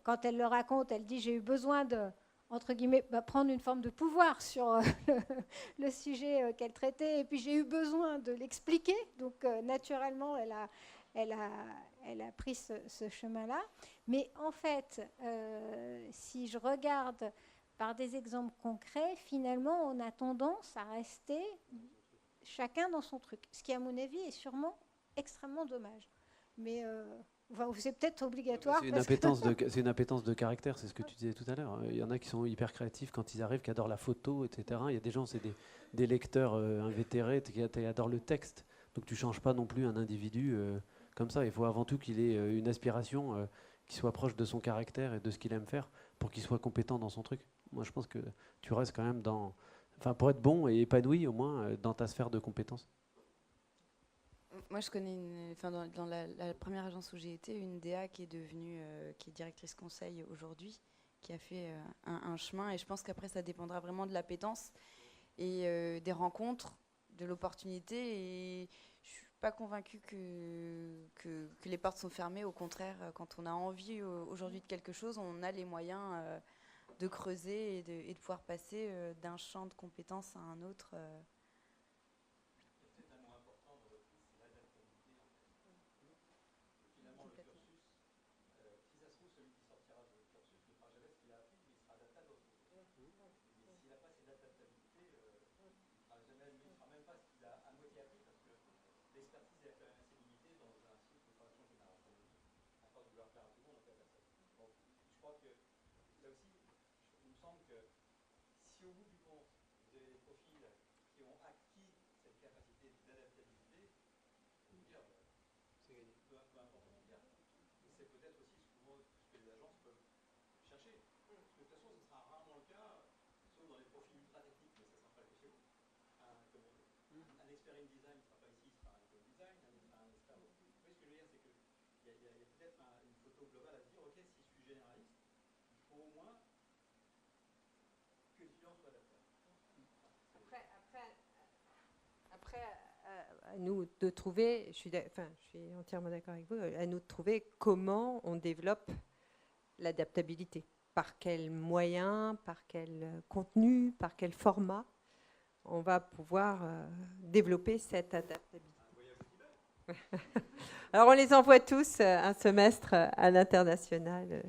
quand elle le raconte, elle dit « j'ai eu besoin de... » entre guillemets, prendre une forme de pouvoir sur le sujet qu'elle traitait. Et puis j'ai eu besoin de l'expliquer. Donc naturellement, elle a pris ce chemin-là. Mais en fait, si je regarde par des exemples concrets, finalement, on a tendance à rester chacun dans son truc. Ce qui, à mon avis, est sûrement extrêmement dommage. Mais... c'est peut-être obligatoire. C'est une appétence de caractère, c'est ce que tu disais tout à l'heure. Il y en a qui sont hyper créatifs quand ils arrivent, qui adorent la photo, etc. Il y a des gens, c'est des lecteurs invétérés, qui adorent le texte. Donc tu ne changes pas non plus un individu comme ça. Il faut avant tout qu'il ait une aspiration qui soit proche de son caractère et de ce qu'il aime faire pour qu'il soit compétent dans son truc. Moi, je pense que tu restes quand même pour être bon et épanoui, au moins, dans ta sphère de compétences. Moi, je connais dans la première agence où j'ai été, une DA qui est devenue qui est directrice conseil aujourd'hui, qui a fait un chemin. Et je pense qu'après, ça dépendra vraiment de l'appétence et des rencontres, de l'opportunité. Et je ne suis pas convaincue que les portes sont fermées. Au contraire, quand on a envie aujourd'hui de quelque chose, on a les moyens de creuser et de pouvoir passer d'un champ de compétences à un autre. Si au bout du compte, vous avez des profils qui ont acquis cette capacité d'adaptabilité, je veux dire, c'est gagné. Peu importe comment dire. Et c'est peut-être aussi ce que les agences peuvent chercher. Parce que de toute façon, ce sera rarement le cas, sauf dans les profils ultra techniques, mais ça ne sera pas le cas chez vous. Un expert in design ne sera pas ici, il sera un expert design, un expert. Vous voyez ce que je veux dire, c'est qu'il y a peut-être une photo globale à se dire, ok, si je suis généraliste, il faut au moins que le client soit adaptable. Après, à nous de trouver, je suis entièrement d'accord avec vous, à nous de trouver comment on développe l'adaptabilité. Par quels moyens, par quel contenu, par quel format on va pouvoir développer cette adaptabilité. Alors on les envoie tous un semestre à l'international.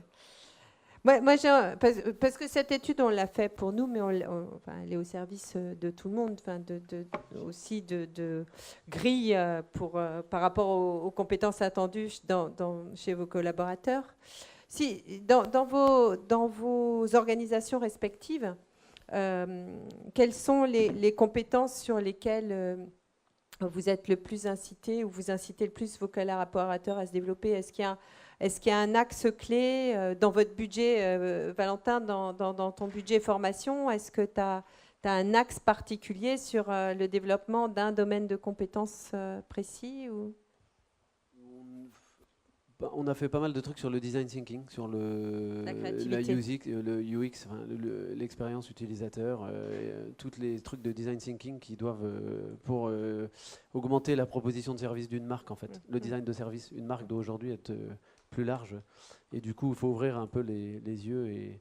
Parce que cette étude, on l'a fait pour nous, mais elle est au service de tout le monde, aussi de grille par rapport aux compétences attendues chez vos collaborateurs. Si, dans vos organisations respectives, quelles sont les compétences sur lesquelles vous êtes le plus incité ou vous incitez le plus vos collaborateurs à se développer? Est-ce qu'il y a un axe clé dans votre budget, Valentin, dans ton budget formation? Est-ce que tu as as un axe particulier sur le développement d'un domaine de compétences précis ou? On a fait pas mal de trucs sur le design thinking, sur La la créativité. le UX, enfin, l'expérience utilisateur, tous les trucs de design thinking qui doivent, pour augmenter la proposition de service d'une marque, en fait. Le design de service, une marque doit aujourd'hui être plus large. Et du coup, il faut ouvrir un peu les yeux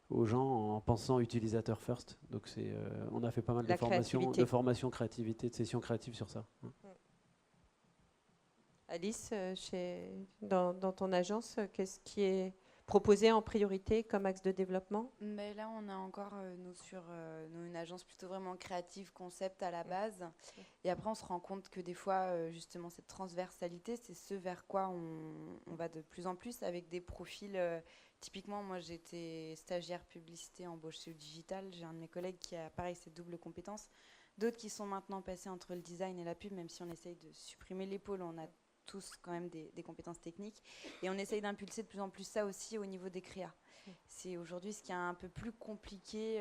aux gens en pensant utilisateur first. Donc, on a fait pas mal de formations créativité, de sessions créatives sur ça. Alice, dans ton agence, qu'est-ce qui est proposé en priorité comme axe de développement? Mais là, on a encore, nous, une agence plutôt vraiment créative, concept à la base. Et après, on se rend compte que des fois, justement, cette transversalité, c'est ce vers quoi on va de plus en plus avec des profils. Typiquement, moi, j'étais stagiaire publicité embauchée au digital. J'ai un de mes collègues qui a, pareil, cette double compétence. D'autres qui sont maintenant passés entre le design et la pub, même si on essaye de supprimer les pôles, on a tous quand même des compétences techniques. Et on essaye d'impulser de plus en plus ça aussi au niveau des créas. C'est aujourd'hui ce qui est un peu plus compliqué.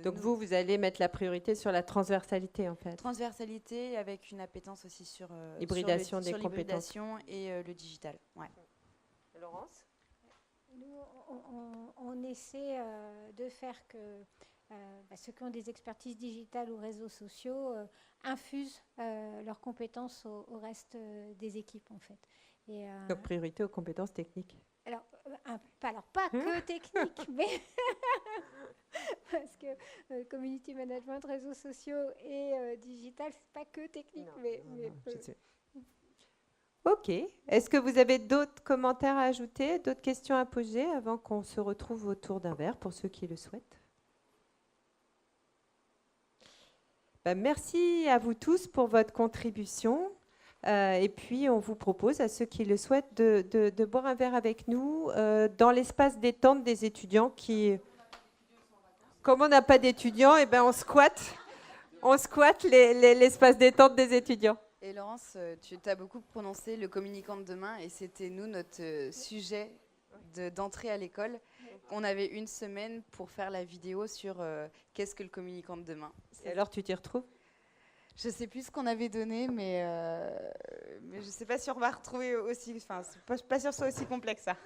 Donc vous allez mettre la priorité sur la transversalité en fait. Transversalité avec une appétence aussi sur l'hybridation des compétences. L'hybridation et le digital. Ouais. Laurence? Nous, on essaie de faire que ceux qui ont des expertises digitales ou réseaux sociaux infusent leurs compétences au reste des équipes en fait. Et, donc priorité aux compétences techniques. Alors pas que techniques, mais parce que community management, réseaux sociaux et digital, c'est pas que technique. Ok. Est-ce que vous avez d'autres commentaires à ajouter, d'autres questions à poser avant qu'on se retrouve autour d'un verre pour ceux qui le souhaitent? Merci à vous tous pour votre contribution. Et puis, on vous propose, à ceux qui le souhaitent, de boire un verre avec nous dans l'espace détente des étudiants qui... Comme on n'a pas d'étudiants, eh ben, on squatte l'espace détente des étudiants. Et Laurence, tu as beaucoup prononcé le communicant de demain et c'était nous, notre sujet d'entrée à l'école. On avait une semaine pour faire la vidéo sur qu'est-ce que le communicant de demain. Et alors, tu t'y retrouves? Je ne sais plus ce qu'on avait donné, mais je ne sais pas si on va retrouver aussi... Enfin, pas sûr que ce soit aussi complexe, ça.